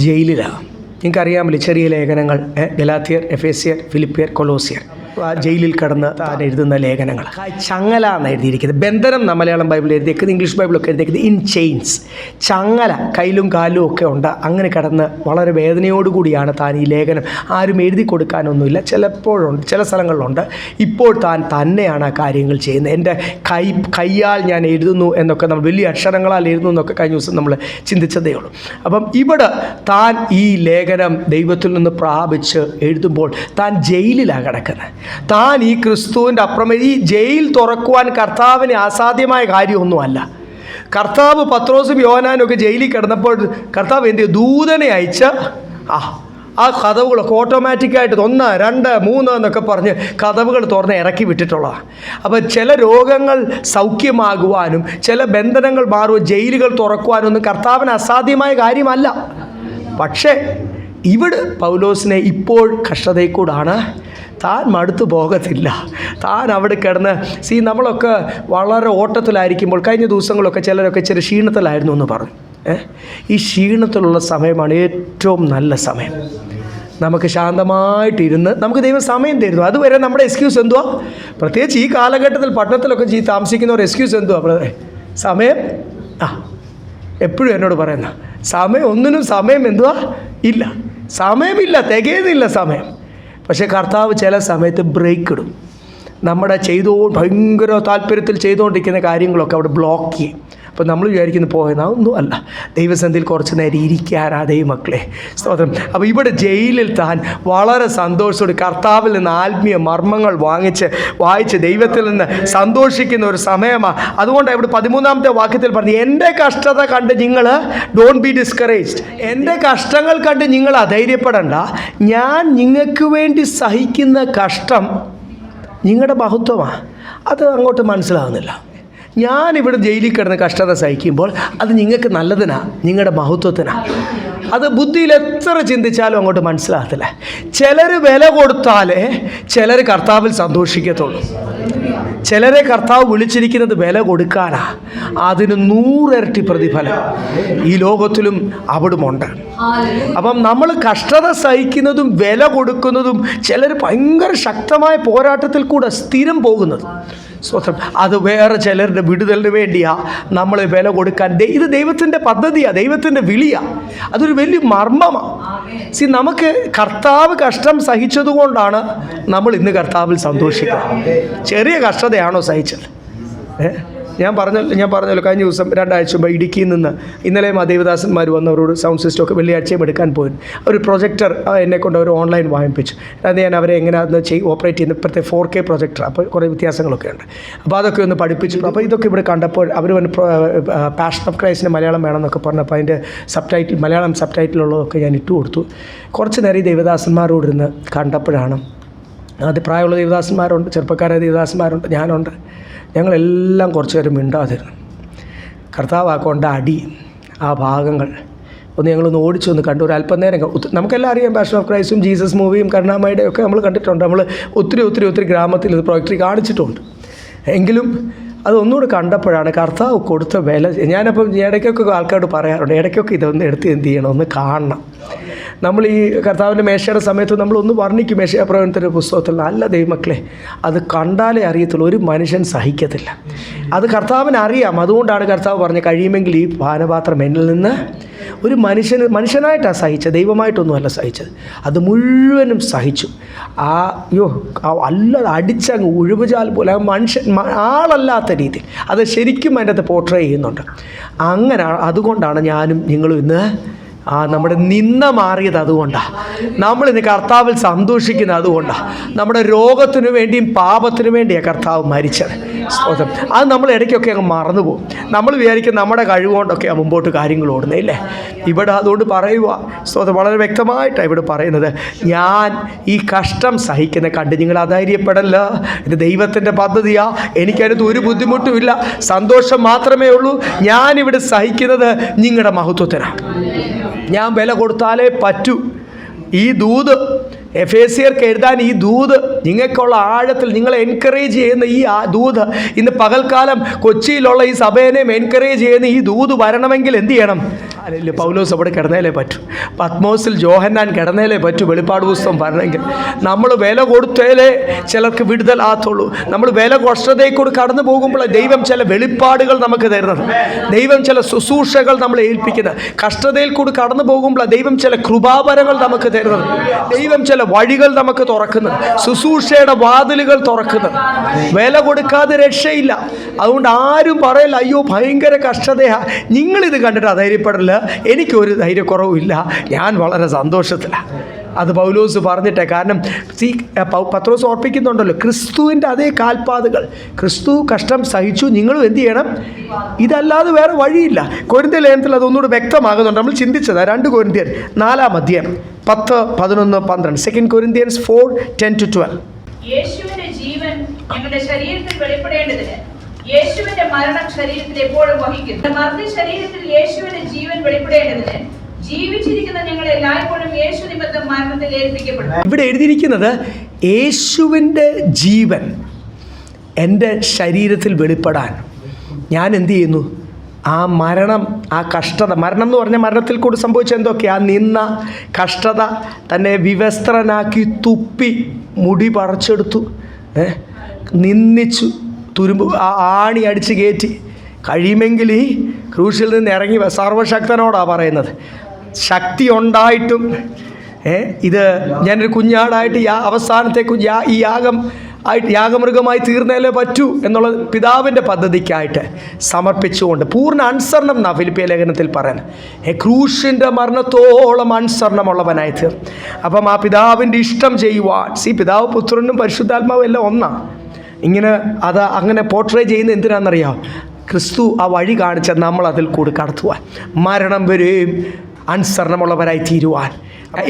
ജയിലിലാണ്. നിങ്ങൾക്കറിയാമല്ലോ ചെറിയ ലേഖനങ്ങൾ, ഗലാത്യർ, എഫേസ്യർ, ഫിലിപ്പിയർ, കൊലോസിയർ. ആ ജയിലിൽ കിടന്ന് താൻ എഴുതുന്ന ലേഖനങ്ങൾ. ചങ്ങല എന്ന് എഴുതിയിരിക്കുന്നത്. ബന്ധനം എന്ന മലയാളം ബൈബിൾ എഴുതിയിരിക്കുന്നത്, ഇംഗ്ലീഷ് ബൈബിളൊക്കെ എഴുതിയിരിക്കുന്നത് ഇൻ ചെയിൻസ്. ചങ്ങല, കയ്യിലും കാലും ഒക്കെ ഉണ്ട്. അങ്ങനെ കിടന്ന് വളരെ വേദനയോടുകൂടിയാണ് താൻ ഈ ലേഖനം. ആരും എഴുതി കൊടുക്കാനൊന്നുമില്ല. ചിലപ്പോഴുണ്ട്, ചില സ്ഥലങ്ങളിലുണ്ട്. ഇപ്പോൾ താൻ തന്നെയാണ് ആ കാര്യങ്ങൾ ചെയ്യുന്നത്. എൻ്റെ കയ്യാൽ ഞാൻ എഴുതുന്നു എന്നൊക്കെ, നമ്മൾ വലിയ അക്ഷരങ്ങളാൽ എഴുതുന്നു എന്നൊക്കെ കഴിഞ്ഞ ദിവസം നമ്മൾ ചിന്തിച്ചതേ ഉള്ളൂ. അപ്പം ഇവിടെ താൻ ഈ ലേഖനം ദൈവത്തിൽ നിന്ന് പ്രാപിച്ച് എഴുതുമ്പോൾ താൻ ജയിലിലാണ് കിടക്കുന്നത്. താൻ ഈ ക്രിസ്തുവിൻ്റെ അപ്പുറമേ ഈ ജയിൽ തുറക്കുവാൻ കർത്താവിന് അസാധ്യമായ കാര്യമൊന്നുമല്ല. കർത്താവ് പത്രോസും യോഹന്നാനും ഒക്കെ ജയിലിൽ കിടന്നപ്പോൾ കർത്താവ് എന്ത് ചെയ്തു? ദൂതനെ അയച്ച് ആ കതവുകളൊക്കെ ഓട്ടോമാറ്റിക്കായിട്ട് 1, 2, 3 എന്നൊക്കെ പറഞ്ഞ് കതവുകൾ തുറന്ന് ഇറക്കി വിട്ടിട്ടുള്ളതാണ്. അപ്പോൾ ചില രോഗങ്ങൾ സൗഖ്യമാകുവാനും ചില ബന്ധനങ്ങൾ മാറുവാനും ജയിലുകൾ തുറക്കുവാനൊന്നും കർത്താവിന് അസാധ്യമായ കാര്യമല്ല. പക്ഷേ ഇവിടെ പൗലോസിനെ ഇപ്പോൾ കഷ്ടതയിൽ കൂടാണ്. താൻ മടുത്തു പോകത്തില്ല. താൻ അവിടെ കിടന്ന് നമ്മളൊക്കെ വളരെ ഓട്ടത്തിലായിരിക്കുമ്പോൾ, കഴിഞ്ഞ ദിവസങ്ങളൊക്കെ ചിലരൊക്കെ ചെറിയ ക്ഷീണത്തിലായിരുന്നു എന്ന് പറഞ്ഞു. ഈ ക്ഷീണത്തിലുള്ള സമയമാണ് ഏറ്റവും നല്ല സമയം. നമുക്ക് ശാന്തമായിട്ടിരുന്ന് നമുക്ക് ദൈവം സമയം തരുന്നു. അതുവരെ നമ്മുടെ എക്സ്ക്യൂസ് എന്തുവാ? പ്രത്യേകിച്ച് ഈ കാലഘട്ടത്തിൽ പട്ടണത്തിലൊക്കെ താമസിക്കുന്നവർ എക്സ്ക്യൂസ് എന്തുവാ? സമയം എപ്പോഴും എന്നോട് പറയുന്ന സമയം, ഒന്നിനും സമയം എന്തുവാ? ഇല്ല, സമയമില്ല, തികയുന്നില്ല സമയം. പക്ഷേ കർത്താവ് ചില സമയത്ത് ബ്രേക്ക് ഇടും. നമ്മുടെ ഭയങ്കര താല്പര്യത്തിൽ ചെയ്തുകൊണ്ടിരിക്കുന്ന കാര്യങ്ങളൊക്കെ അവിടെ ബ്ലോക്ക് ചെയ്യും. അപ്പോൾ നമ്മൾ വിചാരിക്കുന്ന പോയെന്നാ ഒന്നും അല്ല, ദൈവസന്നിധിയിൽ കുറച്ച് നേരം ഇരിക്കാനാ ദൈവമക്കളെ. സ്തോത്രം. അപ്പോൾ ഇവിടെ ജയിലിൽ താൻ വളരെ സന്തോഷത്തോടെ കർത്താവിൽ നിന്ന് ആത്മീയ മർമ്മങ്ങൾ വായിച്ച് ദൈവത്തിൽ നിന്ന് സന്തോഷിക്കുന്ന ഒരു സമയമാണ്. അതുകൊണ്ട് ഇവിടെ 13ാമത്തെ വാക്യത്തിൽ പറഞ്ഞു, എൻ്റെ കഷ്ടത കണ്ട് നിങ്ങൾ ഡോണ്ട് ബി ഡിസ്കറേജ്ഡ്. എൻ്റെ കഷ്ടങ്ങൾ കണ്ട് നിങ്ങൾ അധൈര്യപ്പെടണ്ട. ഞാൻ നിങ്ങൾക്ക് വേണ്ടി സഹിക്കുന്ന കഷ്ടം നിങ്ങളുടെ മഹത്വമാണ്. അത് അങ്ങോട്ട് മനസ്സിലാകുന്നില്ല. ഞാനിവിടെ ജയിലിൽ കിടന്ന് കഷ്ടത സഹിക്കുമ്പോൾ അത് നിങ്ങൾക്ക് നല്ലതിനാണ്, നിങ്ങളുടെ മഹത്വത്തിനാണ്. അത് ബുദ്ധിയിൽ എത്ര ചിന്തിച്ചാലും അങ്ങോട്ട് മനസ്സിലാകത്തില്ല. ചിലർ വില കൊടുത്താലേ ചിലർ കർത്താവിൽ സന്തോഷിക്കത്തുള്ളൂ. ചിലരെ കർത്താവ് വിളിച്ചിരിക്കുന്നത് വില കൊടുക്കാനാ. അതിന് 100 ഇരട്ടി പ്രതിഫലം ഈ ലോകത്തിലും അവിടുമുണ്ട്. അപ്പം നമ്മൾ കഷ്ടത സഹിക്കുന്നതും വില കൊടുക്കുന്നതും ചിലർ ഭയങ്കര ശക്തമായ പോരാട്ടത്തിൽ കൂടെ സ്ഥിരം പോകുന്നത് സ്വത്രം, അത് വേറെ ചിലരുടെ വിടുതലിന് വേണ്ടിയാ നമ്മൾ വില കൊടുക്കാൻ. ഇത് ദൈവത്തിൻ്റെ പദ്ധതിയാണ്, ദൈവത്തിൻ്റെ വിളിയാണ്. അതൊരു വലിയ മർമ്മമാണ്. നമുക്ക് കർത്താവ് കഷ്ടം സഹിച്ചതുകൊണ്ടാണ് നമ്മൾ ഇന്ന് കർത്താവിൽ സന്തോഷിക്കുന്നത്. ചെറിയ കഷ്ടതയാണോ സഹിച്ചത്? ഞാൻ പറഞ്ഞല്ലോ കഴിഞ്ഞ ദിവസം 2 ആഴ്ച മുമ്പ് ഇടുക്കിയിൽ നിന്ന് ഇന്നലെ ദേവദാസന്മാർ വന്നവരോട് സൗണ്ട് സിസ്റ്റം ഒക്കെ വെള്ളിയാഴ്ചയും എടുക്കാൻ പോയി. ഒരു പ്രൊജക്ടർ എന്നെക്കൊണ്ട് അവർ ഓൺലൈൻ വാങ്ങിപ്പിച്ചു. അത് ഞാൻ അവരെ എങ്ങനെയാണെന്ന് ഓപ്പറേറ്റ് ചെയ്യുന്ന ഇപ്പോഴത്തെ 4K പ്രൊജക്ടർ. അപ്പോൾ കുറേ വ്യത്യാസങ്ങളൊക്കെ ഉണ്ട്. അപ്പോൾ അതൊക്കെ ഒന്ന് പഠിപ്പിച്ചു. അപ്പോൾ ഇതൊക്കെ ഇവിടെ കണ്ടപ്പോൾ അവർ പാഷൻ ഓഫ് ക്രൈസ്റ്റിന് മലയാളം വേണമെന്നൊക്കെ പറഞ്ഞപ്പോൾ അതിൻ്റെ മലയാളം സബ് ടൈറ്റിലുള്ളതൊക്കെ ഞാൻ ഇട്ട് കൊടുത്തു. കുറച്ച് നേരം ഈ ദേവദാസന്മാരോടിരുന്ന് കണ്ടപ്പോഴാണ്, അത് പ്രായമുള്ള ദേവദാസന്മാരുണ്ട്, ചെറുപ്പക്കാരായ ദേവദാസന്മാരുണ്ട്, ഞാനുണ്ട്. ഞങ്ങളെല്ലാം കുറച്ച് നേരം മിണ്ടാതിരുന്നു. കർത്താവ് ആക്കൊണ്ട് അടി ആ ഭാഗങ്ങൾ ഒന്ന് ഞങ്ങളൊന്ന് ഓടിച്ചൊന്ന് കണ്ടു. ഒരു അല്പനേരം നമുക്കെല്ലാം അറിയാം, പാഷൻ ഓഫ് ക്രൈസ്റ്റും ജീസസ് മൂവിയും കരുണാമയുടെ ഒക്കെ നമ്മൾ കണ്ടിട്ടുണ്ട്. നമ്മൾ ഒത്തിരി ഗ്രാമത്തിൽ ഇത് പ്രൊജക്ടറി കാണിച്ചിട്ടുണ്ട്. എങ്കിലും അതൊന്നുകൂടെ കണ്ടപ്പോഴാണ് കർത്താവ് കൊടുത്ത വില. ഞാനപ്പം ഇടയ്ക്കൊക്കെ ആൾക്കാരോട് പറയാറുണ്ട്, ഇടയ്ക്കൊക്കെ ഇതൊന്ന് എടുത്ത് എന്ത് ചെയ്യണം, ഒന്ന് കാണണം. നമ്മൾ ഈ കർത്താവിൻ്റെ മേശയുടെ സമയത്ത് നമ്മളൊന്ന് വർണ്ണിക്കും മേശയാപ്രവചനത്തിൻ്റെ പുസ്തകത്തിൽ. നല്ല ദൈവമക്കളെ, അത് കണ്ടാലേ അറിയത്തുള്ളൂ, ഒരു മനുഷ്യൻ സഹിക്കത്തില്ല. അത് കർത്താവിന് അറിയാം. അതുകൊണ്ടാണ് കർത്താവ് പറഞ്ഞ് കഴിയുമെങ്കിൽ ഈ പാനപാത്രം എന്നിൽ നിന്ന്. ഒരു മനുഷ്യനായിട്ടാണ് സഹിച്ചത്, ദൈവമായിട്ടൊന്നുമല്ല സഹിച്ചത്. അത് മുഴുവനും സഹിച്ചു. അല്ലാതെ അടിച്ചങ്ങ് ഉഴുവുചാൽ പോലെ ആളല്ലാത്ത രീതിയിൽ അത് ശരിക്കും അതിൻ്റെ അകത്ത് പോർട്രേ ചെയ്യുന്നുണ്ട്. അങ്ങനെ അതുകൊണ്ടാണ് ഞാനും നിങ്ങളും ഇന്ന് നമ്മുടെ നിന്ന മാറിയത്. അതുകൊണ്ടാണ് നമ്മളിന്ന് കർത്താവിൽ സന്തോഷിക്കുന്നത്. അതുകൊണ്ടാണ് നമ്മുടെ രോഗത്തിനു വേണ്ടിയും പാപത്തിനു വേണ്ടിയാണ് കർത്താവ് മരിച്ചത്. സ്തോത്രം. അത് നമ്മൾ ഇടയ്ക്കൊക്കെ അങ്ങ് മറന്നുപോകും. നമ്മൾ വിചാരിക്കും നമ്മുടെ കഴിവുകൊണ്ടൊക്കെയാണ് മുമ്പോട്ട് കാര്യങ്ങൾ ഓടുന്നത്, ഇല്ലേ? ഇവിടെ അതുകൊണ്ട് പറയുക സ്തോത്രം, വളരെ വ്യക്തമായിട്ടാണ് ഇവിടെ പറയുന്നത്. ഞാൻ ഈ കഷ്ടം സഹിക്കുന്ന കണ്ട് നിങ്ങൾ അധൈര്യപ്പെടല്ല. ഇത് ദൈവത്തിൻ്റെ പദ്ധതിയാണ്. എനിക്കതിനകത്ത് ഒരു ബുദ്ധിമുട്ടുമില്ല, സന്തോഷം മാത്രമേ ഉള്ളൂ. ഞാനിവിടെ സഹിക്കുന്നത് നിങ്ങളുടെ മഹത്വത്തിനാണ്. ഞാൻ വില കൊടുത്താലേ പറ്റൂ. ഈ ദൂത് എഫേസ്യർക്ക് എഴുതാൻ ഈ ദൂത് നിങ്ങൾക്കുള്ള ആഴത്തിൽ നിങ്ങളെ എൻകറേജ് ചെയ്യുന്ന ഈ ദൂത് ഇന്ന് പകൽക്കാലം കൊച്ചിയിലുള്ള ഈ സഭേനെയും എൻകറേജ് ചെയ്യുന്ന ഈ ദൂത് വരണമെങ്കിൽ എന്ത് ചെയ്യണം? അല്ല, പൗലോസ് അവിടെ കിടന്നേലേ പറ്റൂ, പത്മോസിൽ യോഹന്നാൻ കിടന്നേലേ പറ്റൂ. വെളിപ്പാട് പുസ്തകം വരണമെങ്കിൽ നമ്മൾ വില കൊടുത്തേലേ ചിലർക്ക് വിടുതലാകത്തുള്ളൂ. നമ്മൾ വില കഷ്ടതയിൽ കടന്നു പോകുമ്പോൾ ദൈവം ചില വെളിപ്പാടുകൾ നമുക്ക് തരുന്നത്, ദൈവം ചില ശുശ്രൂഷകൾ നമ്മളെ ഏൽപ്പിക്കുന്നത്, കഷ്ടതയിൽ കൂടി കടന്നു പോകുമ്പോൾ ദൈവം ചില കൃപാവരങ്ങൾ നമുക്ക് തരുന്നത്, ദൈവം ചില വഴികൾ നമുക്ക് തുറക്കുന്നത്, ശുശ്രൂഷയുടെ വാതിലുകൾ തുറക്കുന്നത്. വില കൊടുക്കാതെ രക്ഷയില്ല. അതുകൊണ്ട് ആരും പറയല്ല അയ്യോ ഭയങ്കര കഷ്ടതയാ. നിങ്ങളിത് കണ്ടിട്ട് അധൈര്യപ്പെടില്ല. എനിക്കൊരു ധൈര്യക്കുറവുമില്ല, ഞാൻ വളരെ സന്തോഷത്തിലാണ്. അത് പൗലോസ് പറഞ്ഞിട്ടേ. കാരണം പത്രോസ് ഓർപ്പിക്കുന്നുണ്ടല്ലോ, ക്രിസ്തുവിൻ്റെ അതേ കാൽപ്പാടുകൾ. ക്രിസ്തു കഷ്ടം സഹിച്ചു, നിങ്ങളും എന്ത് ചെയ്യണം? ഇതല്ലാതെ വേറെ വഴിയില്ല. കൊരിന്ത്യർ ലേഖനത്തിൽ അതൊന്നുകൂടെ വ്യക്തമാകുന്നുണ്ട്. നമ്മൾ ചിന്തിച്ചത് 2 കൊരിന്ത്യർ 4-ാം അധ്യായം 10, 11, 12. 2 Corinthians 4:10-12. യേശുവിന്റെ ജീവൻ ഞങ്ങളുടെ ശരീരത്തിൽ വെളിപ്പെടേണ്ടതിന് യേശുവിന്റെ മരണം ശരീരത്തിൽ എപ്പോഴും വഹിക്കുന്നു. മർദ്ദ ശരീരത്തിൽ യേശുവിന്റെ ജീവൻ വെളിപ്പെടേണ്ടതിന് ജീവിച്ചിരിക്കുന്ന ഞങ്ങൾ എല്ലായ്പ്പോഴും യേശു നിമിത്തം മരണത്തിൽ ഏൽപ്പിക്കപ്പെടും. ഇവിടെ എഴുതിയിരിക്കുന്നത് യേശുവിൻ്റെ ജീവൻ എൻ്റെ ശരീരത്തിൽ വെളിപ്പെടാൻ ഞാൻ എന്ത് ചെയ്യുന്നു? ആ മരണം, ആ കഷ്ടത, മരണം എന്ന് പറഞ്ഞാൽ മരണത്തിൽ കൂടി സംഭവിച്ച എന്തൊക്കെയാ? നിന്ന കഷ്ടത, തന്നെ വിവസ്ത്രനാക്കി തുപ്പി മുടി പറിച്ചെടുത്തു, നിന്ദിച്ചു, തുരുമ്പ് ആണി അടിച്ച് കയറ്റി, കഴിയുമെങ്കിൽ ഈ ക്രൂശിൽ നിന്ന് ഇറങ്ങി സർവശക്തനോടാണ് പറയുന്നത്. ശക്തി ഉണ്ടായിട്ടും ഇത് ഞാനൊരു കുഞ്ഞാടായിട്ട് അവസാനത്തെ ഈ യാഗമൃഗമായി തീർന്നേലേ പറ്റൂ എന്നുള്ള പിതാവിൻ്റെ പദ്ധതിക്കായിട്ട് സമർപ്പിച്ചുകൊണ്ട് പൂർണ്ണ അനുസരണം എന്നാണ് ഫിലിപ്പിയ ലേഖനത്തിൽ പറയുന്നത്. ക്രൂശിൻ്റെ മരണത്തോളം അനുസരണമുള്ളവനായി തീർന്നു. അപ്പം ആ പിതാവിൻ്റെ ഇഷ്ടം ചെയ്യുവാൻ, പിതാവ് പുത്രനും പരിശുദ്ധാത്മാവും എല്ലാം ഒന്നാണ്. ഇങ്ങനെ അങ്ങനെ പോർട്രേ ചെയ്യുന്നത് എന്തിനാണെന്നറിയാം? ക്രിസ്തു ആ വഴി കാണിച്ച നമ്മൾ അതിൽ കൂടി കടത്തുവാൻ, മരണം വരെയും അനുസരണമുള്ളവരായി തീരുവാൻ.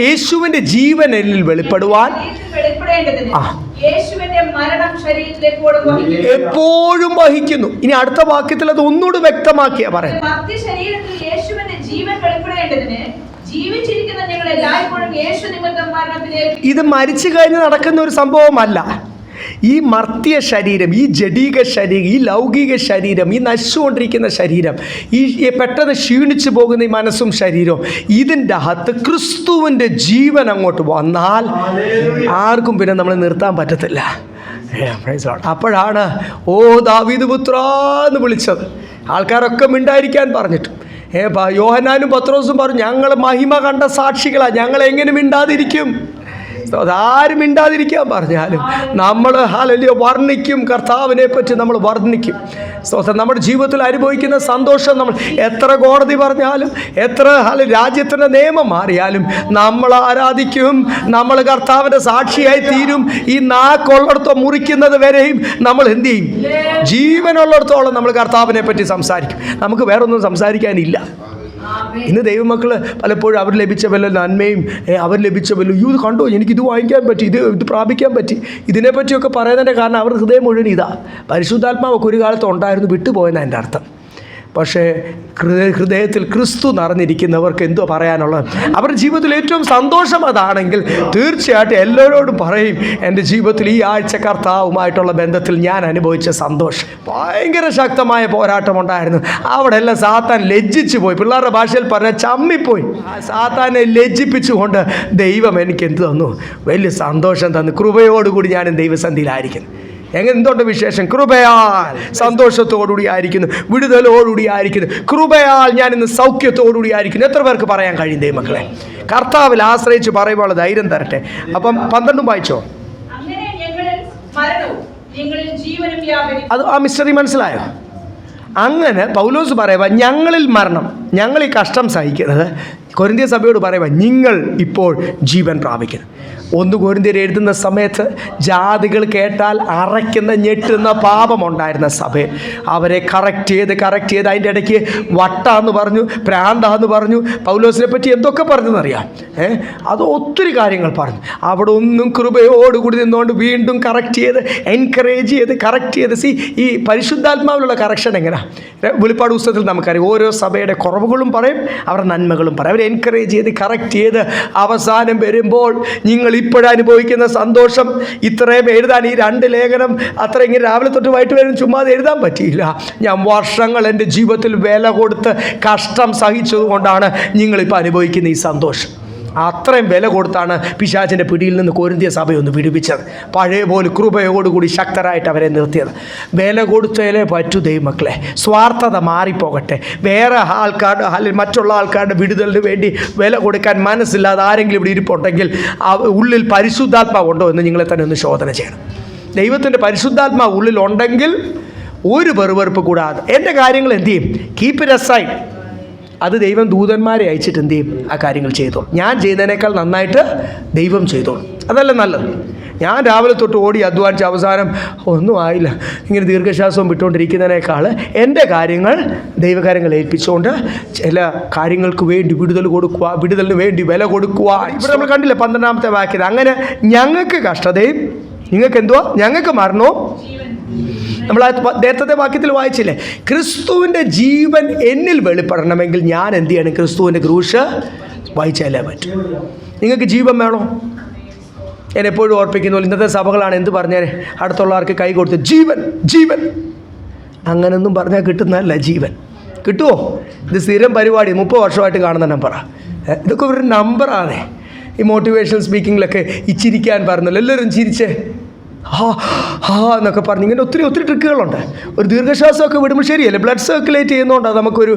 യേശുവിൻ്റെ ജീവൻ എന്നിൽ വെളിപ്പെടുവാൻ വെളിപ്പെടേണ്ടതിന് യേശുവിന്റെ മരണം ശരീരത്തിലേക്ക് എപ്പോഴും വഹിക്കുന്നു. ഇനി അടുത്ത വാക്യത്തിൽ അത് ഒന്നുകൂടി വ്യക്തമാക്കിയാ പറയുന്നത്. മർത്യ ശരീരത്തിൽ യേശുവിന്റെ ജീവൻ വെളിപ്പെടേണ്ടതിന് ജീവിച്ചിരിക്കുന്ന ഞങ്ങൾ എല്ലായ്പ്പോഴും യേശു നിമിത്തം മരണത്തിലേക്ക്. ഇത് മരിച്ചു കഴിഞ്ഞ് നടക്കുന്ന ഒരു സംഭവമല്ല. ഈ മർത്യ ശരീരം, ഈ ജഡീക ശരീരം, ഈ ലൗകിക ശരീരം, ഈ നശിച്ചുകൊണ്ടിരിക്കുന്ന ശരീരം, ഈ പെട്ടെന്ന് ക്ഷീണിച്ചു പോകുന്ന ഈ മനസ്സും ശരീരവും, ഇതിൻ്റെ അകത്ത് ക്രിസ്തുവിൻ്റെ ജീവൻ അങ്ങോട്ട് വന്നാൽ ആർക്കും പിന്നെ നമ്മൾ നിർത്താൻ പറ്റത്തില്ല. അപ്പോഴാണ് ഓ ദാവീദ് പുത്രാ എന്ന് വിളിച്ചത്. ആൾക്കാരൊക്കെ മിണ്ടായിരിക്കാൻ പറഞ്ഞിട്ട് യോഹന്നാനും പത്രോസും പറഞ്ഞു, ഞങ്ങൾ മഹിമ കണ്ട സാക്ഷികളാണ്, ഞങ്ങൾ എങ്ങനെ മിണ്ടാതിരിക്കും? അതാരും മിണ്ടാതിരിക്കാൻ പറഞ്ഞാലും നമ്മൾ വർണ്ണിക്കും, കർത്താവിനെ പറ്റി നമ്മൾ വർണ്ണിക്കും. നമ്മുടെ ജീവിതത്തിൽ അനുഭവിക്കുന്ന സന്തോഷം നമ്മൾ എത്ര കോടതി പറഞ്ഞാലും, എത്ര രാജ്യത്തിൻ്റെ നിയമം മാറിയാലും നമ്മൾ ആരാധിക്കും, നമ്മൾ കർത്താവിൻ്റെ സാക്ഷിയായി തീരും. ഈ നാക്കുള്ളിടത്തോ മുറിക്കുന്നത് വരെയും നമ്മൾ എന്ത് ചെയ്യും? ജീവനുള്ളിടത്തോളം നമ്മൾ കർത്താവിനെ പറ്റി സംസാരിക്കും. നമുക്ക് വേറൊന്നും സംസാരിക്കാനില്ല. ഇന്ന് ദൈവമക്കൾ പലപ്പോഴും അവർ ലഭിച്ച വല്ല നന്മയും, അവർ ലഭിച്ച വല്ല ഇത് കണ്ടോ, എനിക്കിത് വാങ്ങിക്കാൻ പറ്റി, ഇത് പ്രാപിക്കാൻ പറ്റി, ഇതിനെപ്പറ്റിയൊക്കെ പറയുന്നതിൻ്റെ കാരണം അവർ ഹൃദയം മുഴുവൻ ഇതാ. പരിശുദ്ധാത്മാവൊക്കെ ഒരു കാലത്ത് ഉണ്ടായിരുന്നു, വിട്ടുപോയെന്നാണ് എൻ്റെ അർത്ഥം. പക്ഷേ ഹൃദയത്തിൽ ക്രിസ്തു നിറഞ്ഞിരിക്കുന്നവർക്ക് എന്തോ പറയാനുള്ളത്? അവരുടെ ജീവിതത്തിൽ ഏറ്റവും സന്തോഷം അതാണെങ്കിൽ തീർച്ചയായിട്ടും എല്ലാവരോടും പറയും, എൻ്റെ ജീവിതത്തിൽ ഈ ആഴ്ച കർത്താവുമായിട്ടുള്ള ബന്ധത്തിൽ ഞാൻ അനുഭവിച്ച സന്തോഷം. ഭയങ്കര ശക്തമായ പോരാട്ടമുണ്ടായിരുന്നു. അവിടെ എല്ലാം സാത്താൻ ലജ്ജിച്ചു പോയി. പിള്ളേരുടെ ഭാഷയിൽ പറഞ്ഞാൽ ചമ്മിപ്പോയി. സാത്താനെ ലജ്ജിപ്പിച്ചുകൊണ്ട് ദൈവം എനിക്ക് എന്ത് തന്നു? വലിയ സന്തോഷം തന്നു. കൃപയോടുകൂടി ഞാനും ദൈവസന്ധിയിലായിരിക്കുന്നു. എന്തുണ്ട് വിശേഷം? കൃപയാൽ സന്തോഷത്തോടുകൂടി ആയിരിക്കുന്നു, വിടുതലോടുകൂടി ആയിരിക്കുന്നു, കൃപയാൽ ഞാൻ ഇന്ന് സൗഖ്യത്തോടുകൂടി ആയിരിക്കുന്നു. എത്ര പേർക്ക് പറയാൻ കഴിയും ദൈവമക്കളെ? കർത്താവിൽ ആശ്രയിച്ച് പറയുമ്പോൾ ധൈര്യം തരട്ടെ. അപ്പം 12 വായിച്ചോ. അത് ആ മിസ്റ്ററി മനസ്സിലായോ? അങ്ങനെ പൗലോസ് പറയുക, ഞങ്ങളിൽ മരണം, ഞങ്ങൾ ഈ കഷ്ടം സഹിക്കുന്നത്, കൊരിന്ത്യ സഭയോട് പറയുക, നിങ്ങൾ ഇപ്പോൾ ജീവൻ പ്രാപിക്കുന്നു. 1 കൊരിന്ത്യർ എഴുതുന്ന സമയത്ത് ജാതികൾ കേട്ടാൽ അറയ്ക്കുന്ന ഞെട്ടുന്ന പാപമുണ്ടായിരുന്ന സഭയിൽ അവരെ കറക്റ്റ് ചെയ്ത് അതിൻ്റെ ഇടയ്ക്ക് വട്ടാന്ന് പറഞ്ഞു, പ്രാന്താന്ന് പറഞ്ഞു, പൗലോസിനെ പറ്റി എന്തൊക്കെ പറഞ്ഞെന്നറിയാം. അത് ഒത്തിരി കാര്യങ്ങൾ പറഞ്ഞു. അവിടെ ഒന്നും കൃപയോടുകൂടി നിന്നുകൊണ്ട് വീണ്ടും കറക്റ്റ് ചെയ്ത്, എൻകറേജ് ചെയ്ത്, കറക്റ്റ് ചെയ്ത്. ഈ പരിശുദ്ധാത്മാവിലുള്ള കറക്ഷൻ എങ്ങനെയാണ്? വെളിപ്പാട് പുസ്തകത്തിൽ നമുക്കറിയാം. ഓരോ സഭയുടെ കുറവുകളും പറയും, അവരുടെ നന്മകളും പറയും. അവരെ എൻകറേജ് ചെയ്ത്, കറക്റ്റ് ചെയ്ത് അവസാനം വരുമ്പോൾ നിങ്ങൾ ഇപ്പോഴനുഭവിക്കുന്ന സന്തോഷം ഇത്രയും എഴുതാൻ, ഈ 2 ലേഖനം അത്ര ഇങ്ങനെ രാവിലെ തൊട്ട് വൈകിട്ട് വരും ചുമ്മാതെ എഴുതാൻ പറ്റിയില്ല. ഞാൻ വർഷങ്ങൾ എൻ്റെ ജീവിതത്തിൽ വില കൊടുത്ത് കഷ്ടം സഹിച്ചതുകൊണ്ടാണ് നിങ്ങളിപ്പോൾ അനുഭവിക്കുന്ന ഈ സന്തോഷം. അത്രയും വില കൊടുത്താണ് പിശാചിൻ്റെ പിടിയിൽ നിന്ന് കൊരിന്ത്യ സഭയൊന്ന് വിടുവിച്ചത്. പഴയ പോലെ കൃപയോടുകൂടി ശക്തരായിട്ട് അവരെ നിർത്തിയത്. വില കൊടുത്തതിലേ പറ്റൂ ദൈവമക്കളെ. സ്വാർത്ഥത മാറിപ്പോകട്ടെ. വേറെ ആൾക്കാരുടെ അല്ലെങ്കിൽ മറ്റുള്ള ആൾക്കാരുടെ വിടുതലിന് വേണ്ടി വില കൊടുക്കാൻ മനസ്സില്ലാതെ ആരെങ്കിലും ഇവിടെ ഇരിപ്പുണ്ടെങ്കിൽ ഉള്ളിൽ പരിശുദ്ധാത്മാവ് ഉണ്ടോ എന്ന് നിങ്ങളെ തന്നെ ഒന്ന് ശോധന ചെയ്യണം. ദൈവത്തിൻ്റെ പരിശുദ്ധാത്മാവ് ഉള്ളിലുണ്ടെങ്കിൽ ഒരു വെറുവെറുപ്പ് കൂടാതെ എൻ്റെ കാര്യങ്ങൾ എന്ത് ചെയ്യും? Keep it aside. അത് ദൈവം ദൂതന്മാരെ അയച്ചിട്ട് എന്ത് ചെയ്യും? ആ കാര്യങ്ങൾ ചെയ്തോളും. ഞാൻ ചെയ്യുന്നതിനേക്കാൾ നന്നായിട്ട് ദൈവം ചെയ്തോളും. അതല്ലേ നല്ലത്? ഞാൻ രാവിലെ തൊട്ട് ഓടി അധ്വാനിച്ച് അവസാനം ഒന്നും ആയില്ല, ഇങ്ങനെ ദീർഘശ്വാസവും വിട്ടുകൊണ്ടിരിക്കുന്നതിനേക്കാൾ എൻ്റെ കാര്യങ്ങൾ ദൈവകാര്യങ്ങൾ ഏൽപ്പിച്ചുകൊണ്ട് ചില കാര്യങ്ങൾക്ക് വേണ്ടി വിടുതൽ കൊടുക്കുക, വിടുതലിന് വേണ്ടി വില കൊടുക്കുക. ഇവിടെ നമ്മൾ കണ്ടില്ല 12ാമത്തെ വാക്യത്തിൽ, അങ്ങനെ ഞങ്ങൾക്ക് കഷ്ടതയും നിങ്ങൾക്ക് എന്തുവാ? ഞങ്ങൾക്ക് മരണവും. നമ്മൾ നേരത്തെ വാക്യത്തിൽ വായിച്ചില്ലേ, ക്രിസ്തുവിൻ്റെ ജീവൻ എന്നിൽ വെളിപ്പെടണമെങ്കിൽ ഞാൻ എന്ത് ചെയ്യണം? ക്രിസ്തുവിൻ്റെ ക്രൂശ് വായിച്ചാലേ പറ്റും. നിങ്ങൾക്ക് ജീവൻ വേണോ? ഞാൻ എപ്പോഴും ഓർപ്പിക്കുന്നു, ഇന്നത്തെ സഭകളാണ് എന്ത് പറഞ്ഞാൽ അടുത്തുള്ള ആൾക്ക് കൈ കൊടുത്ത് ജീവൻ ജീവൻ അങ്ങനൊന്നും പറഞ്ഞാൽ കിട്ടുന്നതല്ല ജീവൻ. കിട്ടുമോ? ഇത് സ്ഥിരം പരിപാടി, 30 വർഷമായിട്ട് കാണുന്ന നമ്പറാണ്. ഇതൊക്കെ ഒരു നമ്പറാണേ. ഈ മോട്ടിവേഷണൽ സ്പീക്കിങ്ങിലൊക്കെ ചിരിക്കാൻ പറഞ്ഞല്ലോ, എല്ലാവരും ചിരിച്ചേ എന്നൊക്കെ പറഞ്ഞ് ഇങ്ങനെ ഒത്തിരി ട്രിക്കുകളുണ്ട്. ഒരു ദീർഘശ്വാസമൊക്കെ വിടുമ്പോൾ ശരിയല്ലേ, ബ്ലഡ് സർക്കുലേറ്റ് ചെയ്യുന്നതുകൊണ്ടാണ് നമുക്കൊരു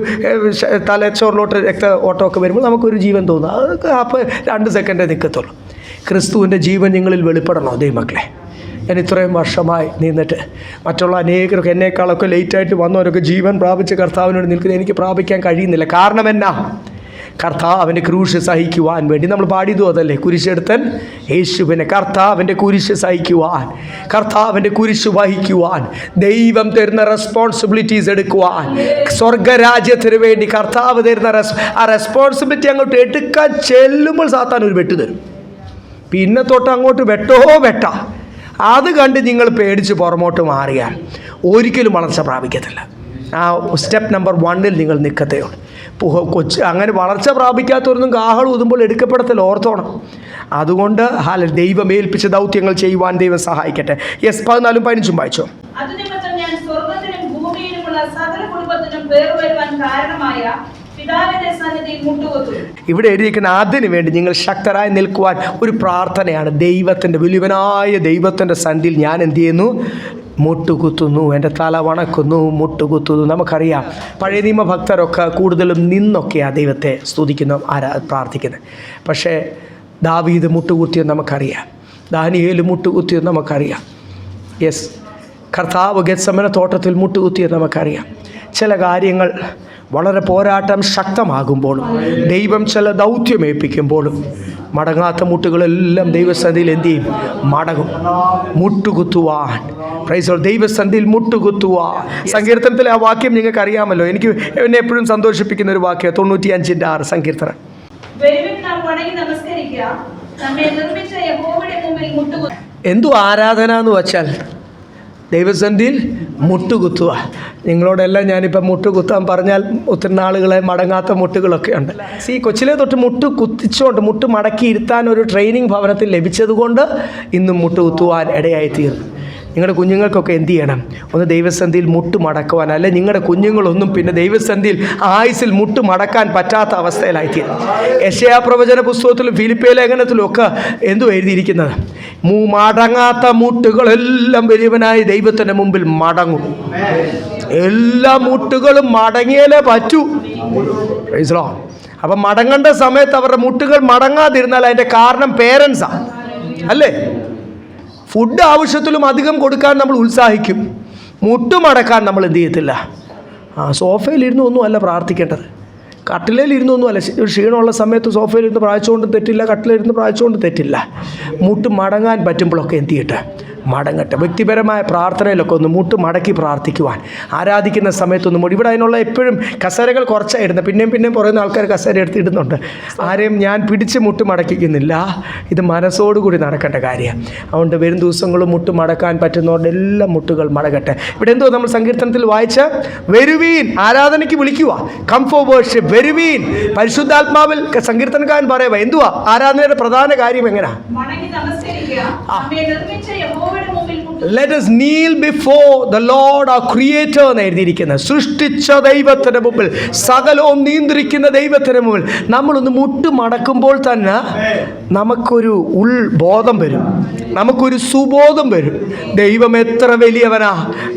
തലച്ചോറിലോട്ട് രക്ത ഓട്ടമൊക്കെ വരുമ്പോൾ നമുക്കൊരു ജീവൻ തോന്നും. അതൊക്കെ അപ്പോൾ 2 സെക്കൻഡേ നിൽക്കത്തുള്ളൂ. ക്രിസ്തുവിൻ്റെ ജീവൻ നിങ്ങളിൽ വെളിപ്പെടണോ ദൈവമക്കളെ? ഞാൻ ഇത്രയും വർഷമായി നിന്നിട്ട് മറ്റുള്ള അനേകരൊക്കെ എന്നേക്കാളൊക്കെ ലേറ്റായിട്ട് വന്നവരൊക്കെ ജീവൻ പ്രാപിച്ച് കർത്താവിനോട് നിൽക്കുന്നത് എനിക്ക് പ്രാപിക്കാൻ കഴിയുന്നില്ല. കാരണം എന്നാ? കർത്താവിൻ്റെ ക്രൂശ് സഹിക്കുവാൻ വേണ്ടി നമ്മൾ പാടിയതും അതല്ലേ, കുരിശെടുത്തൻ യേശുവിനെ, കർത്താവിൻ്റെ കുരിശ് സഹിക്കുവാൻ, കർത്താവിൻ്റെ കുരിശ് വഹിക്കുവാൻ, ദൈവം തരുന്ന റെസ്പോൺസിബിലിറ്റീസ് എടുക്കുവാൻ, സ്വർഗരാജ്യത്തിന് വേണ്ടി കർത്താവ് തരുന്ന ആ റെസ്പോൺസിബിലിറ്റി അങ്ങോട്ട് എടുക്കാൻ ചെല്ലുമ്പോൾ സാത്താൻ ഒരു വെട്ട് തരും. പിന്നെ തൊട്ട് അങ്ങോട്ട് വെട്ടാ. അത് കണ്ട് നിങ്ങൾ പേടിച്ച് പുറമോട്ട് മാറിയാൽ ഒരിക്കലും വളർച്ച പ്രാപിക്കത്തില്ല. ആ സ്റ്റെപ്പ് നമ്പർ 1 നിങ്ങൾ നിൽക്കത്തേ ഉള്ളൂ. അങ്ങനെ വളർച്ച പ്രാപിക്കാത്തവരൊന്നും കാഹളം ഊതുമ്പോൾ എടുക്കപ്പെടത്തില്ല, ഓർത്തോണം. അതുകൊണ്ട് ദൈവം ഏൽപ്പിച്ച ദൗത്യങ്ങൾ ചെയ്യുവാൻ ദൈവം സഹായിക്കട്ടെ. യെസ്, 14ഉം 15ഉം വായിച്ചോ. ഇവിടെ എഴുതിയിരിക്കുന്ന അതിന് വേണ്ടി നിങ്ങൾ ശക്തരായി നിൽക്കുവാൻ ഒരു പ്രാർത്ഥനയാണ്. ദൈവത്തിൻ്റെ വലിയവനായ ദൈവത്തിൻ്റെ സന്നിധിയിൽ ഞാൻ എന്ത് ചെയ്യുന്നു? മുട്ടുകുത്തുന്നു, എൻ്റെ തല വണക്കുന്നു, മുട്ടുകുത്തുന്നു. നമുക്കറിയാം പഴയ നിയമ ഭക്തരൊക്കെ കൂടുതലും നിന്നൊക്കെയാണ് ദൈവത്തെ സ്തുതിക്കുന്നു, പ്രാർത്ഥിക്കുന്നത്. പക്ഷേ ദാവീദ് മുട്ടുകുത്തിയെന്ന് നമുക്കറിയാം, ദാനിയേൽ മുട്ടുകുത്തിയെന്ന് നമുക്കറിയാം. യെസ്, കർത്താവ് ഗെത്സമന തോട്ടത്തിൽ മുട്ടുകുത്തിയെന്ന് നമുക്കറിയാം. ചില കാര്യങ്ങൾ വളരെ പോരാട്ടം ശക്തമാകുമ്പോഴും ദൈവം ചില ദൗത്യമേൽപ്പിക്കുമ്പോഴും മടങ്ങാത്ത മുട്ടുകളെല്ലാം ദൈവസന്നിധിയിൽ എന്ത് ചെയ്യും? മടങ്ങും. മുട്ടുകുത്തുവാൻ, പ്രൈസ് ദി ലോർഡ്, ദൈവസന്നിധിയിൽ മുട്ടുകുത്തുവാൻ. സങ്കീർത്തനത്തിലെ ആ വാക്യം നിങ്ങൾക്ക് അറിയാമല്ലോ. എന്നെ എപ്പോഴും സന്തോഷിപ്പിക്കുന്ന ഒരു വാക്യം 95:6 സങ്കീർത്തനം. എന്തു ആരാധന എന്ന് വച്ചാൽ ദൈവസന്നിധിയിൽ മുട്ടുകുത്തുക. നിങ്ങളോടെല്ലാം ഞാനിപ്പം മുട്ടുകുത്താൻ പറഞ്ഞാൽ ഒത്തിരി നാളുകളെ മടങ്ങാത്ത മുട്ടുകളൊക്കെ ഉണ്ട്. കൊച്ചിലെ തൊട്ട് മുട്ട് കുത്തിച്ചുകൊണ്ട് മുട്ട് മടക്കി ഇരുത്താൻ ഒരു ട്രെയിനിങ് ഭവനത്തിൽ ലഭിച്ചതുകൊണ്ട് ഇന്നും മുട്ടുകുത്തുവാൻ ഇടയായി തീർന്നു. നിങ്ങളുടെ കുഞ്ഞുങ്ങൾക്കൊക്കെ എന്ത് ചെയ്യണം? ഒന്ന് ദൈവസന്നിധിയിൽ മുട്ട് മടക്കുവാൻ. അല്ലെ നിങ്ങളുടെ കുഞ്ഞുങ്ങളൊന്നും പിന്നെ ദൈവസന്നിധിയിൽ ആയുസിൽ മുട്ട് മടക്കാൻ പറ്റാത്ത അവസ്ഥയിലായിത്തീരും. യെശയ്യാ പ്രവചന പുസ്തകത്തിലും ഫിലിപ്പിയ ലേഖനത്തിലും ഒക്കെ എന്തോ എഴുതിയിരിക്കുന്നത്? മടങ്ങാത്ത മുട്ടുകളെല്ലാം വലിയവനായ ദൈവത്തിൻ്റെ മുമ്പിൽ മടങ്ങും. എല്ലാ മുട്ടുകളും മടങ്ങിയാലേ പറ്റൂ. Price the Lord. അപ്പം മടങ്ങേണ്ട സമയത്ത് അവരുടെ മുട്ടുകൾ മടങ്ങാതിരുന്നാൽ അതിൻ്റെ കാരണം പേരൻസാണ്, അല്ലേ? ഫുഡ് ആവശ്യത്തിലും അധികം കൊടുക്കാൻ നമ്മൾ ഉത്സാഹിക്കും, മുട്ടുമടക്കാൻ നമ്മൾ എന്ത് ചെയ്യത്തില്ല. സോഫയിലിരുന്ന് ഒന്നും അല്ല പ്രാർത്ഥിക്കേണ്ടത്, കട്ടിലേലിരുന്നൊന്നും അല്ല. ക്ഷീണമുള്ള സമയത്ത് സോഫയിലിരുന്ന് പ്രായച്ചുകൊണ്ട് തെറ്റില്ല, കട്ടിലിരുന്ന് പ്രായച്ചുകൊണ്ട് തെറ്റില്ല. മുട്ട് മടങ്ങാൻ പറ്റുമ്പോഴൊക്കെ എന്ത് ചെയ്യട്ടെ? മടങ്ങട്ടെ. വ്യക്തിപരമായ പ്രാർത്ഥനയിലൊക്കെ ഒന്ന് മുട്ട് മടക്കി പ്രാർത്ഥിക്കുവാൻ, ആരാധിക്കുന്ന സമയത്തൊന്നും മുടി. ഇവിടെ അതിനുള്ള എപ്പോഴും കസേരകൾ കുറച്ചായിരുന്നു, പിന്നെയും പറയുന്ന ആൾക്കാർ കസേര എടുത്ത് ഇടുന്നുണ്ട്. ആരെയും ഞാൻ പിടിച്ച് മുട്ട് മടക്കിക്കുന്നില്ല, ഇത് മനസ്സോടുകൂടി നടക്കേണ്ട കാര്യമാണ്. അതുകൊണ്ട് വരും ദിവസങ്ങളും മുട്ട് മടക്കാൻ പറ്റുന്നവരുടെ എല്ലാ മുട്ടുകൾ മടങ്ങട്ടെ. ഇവിടെ എന്തോ നമ്മൾ സങ്കീർത്തനത്തിൽ വായിച്ച വരുവീൻ, ആരാധനയ്ക്ക് വിളിക്കുക, കം ഫോർ വർഷിപ്പ്, വരുവീൻ. പരിശുദ്ധാത്മാവിൽ സങ്കീർത്തനക്കാരൻ പറയുക എന്തുവാ ആരാധനയുടെ പ്രധാന കാര്യം? എങ്ങനെയാ? Let us kneel before the Lord our Creator എന്ന് എഴുതിയിരിക്കുന്നത്. സൃഷ്ടിച്ച ദൈവത്തിന് മുമ്പിൽ, സകലവും നിയന്ത്രിക്കുന്ന ദൈവത്തിന് മുമ്പിൽ നമ്മളൊന്ന് മുട്ട് മടക്കുമ്പോൾ തന്നെ നമുക്കൊരു ഉൾബോധം വരും, നമുക്കൊരു സുബോധം വരും. ദൈവം എത്ര വലിയവനാ,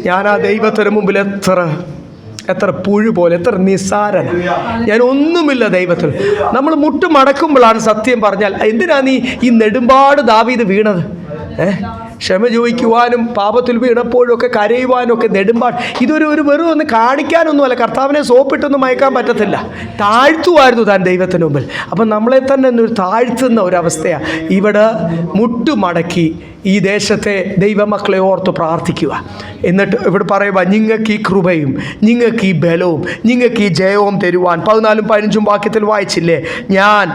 ഞാൻ ആ ദൈവത്തിന് മുമ്പിൽ എത്ര പുഴു പോലെ, എത്ര നിസ്സാരൻ, ഞാൻ ഒന്നുമില്ല ദൈവത്തിൽ. നമ്മൾ മുട്ട് മടക്കുമ്പോഴാണ് സത്യം പറഞ്ഞാൽ എന്തിനാ നീ ഈ നെടുമ്പാട് ദാവീദ് വീണത്? ക്ഷമ ചോദിക്കുവാനും പാപത്തിൽ വീണപ്പോഴും ഒക്കെ കരയുവാനും ഒക്കെ നെടുമ്പാട്. ഇതൊരു വെറും ഒന്ന് കാണിക്കാനൊന്നുമല്ല, കർത്താവിനെ സോപ്പിട്ടൊന്നും മയക്കാൻ പറ്റത്തില്ല. താഴ്ത്തുമായിരുന്നു താൻ ദൈവത്തിന് മുമ്പിൽ. അപ്പം നമ്മളെ തന്നെ ഒരു താഴ്ത്തുന്ന ഒരവസ്ഥയാണ്. ഇവിടെ മുട്ടുമടക്കി ഈ ദേശത്തെ ദൈവമക്കളെ ഓർത്ത് പ്രാർത്ഥിക്കുക. എന്നിട്ട് ഇവിടെ പറയുക, നിങ്ങൾക്ക് ഈ കൃപയും നിങ്ങൾക്ക് ഈ ബലവും നിങ്ങൾക്ക് ഈ ജയവും തരുവാൻ. 14ഉം 15ഉം വാക്യത്തിൽ വായിച്ചില്ലേ? ഞാൻ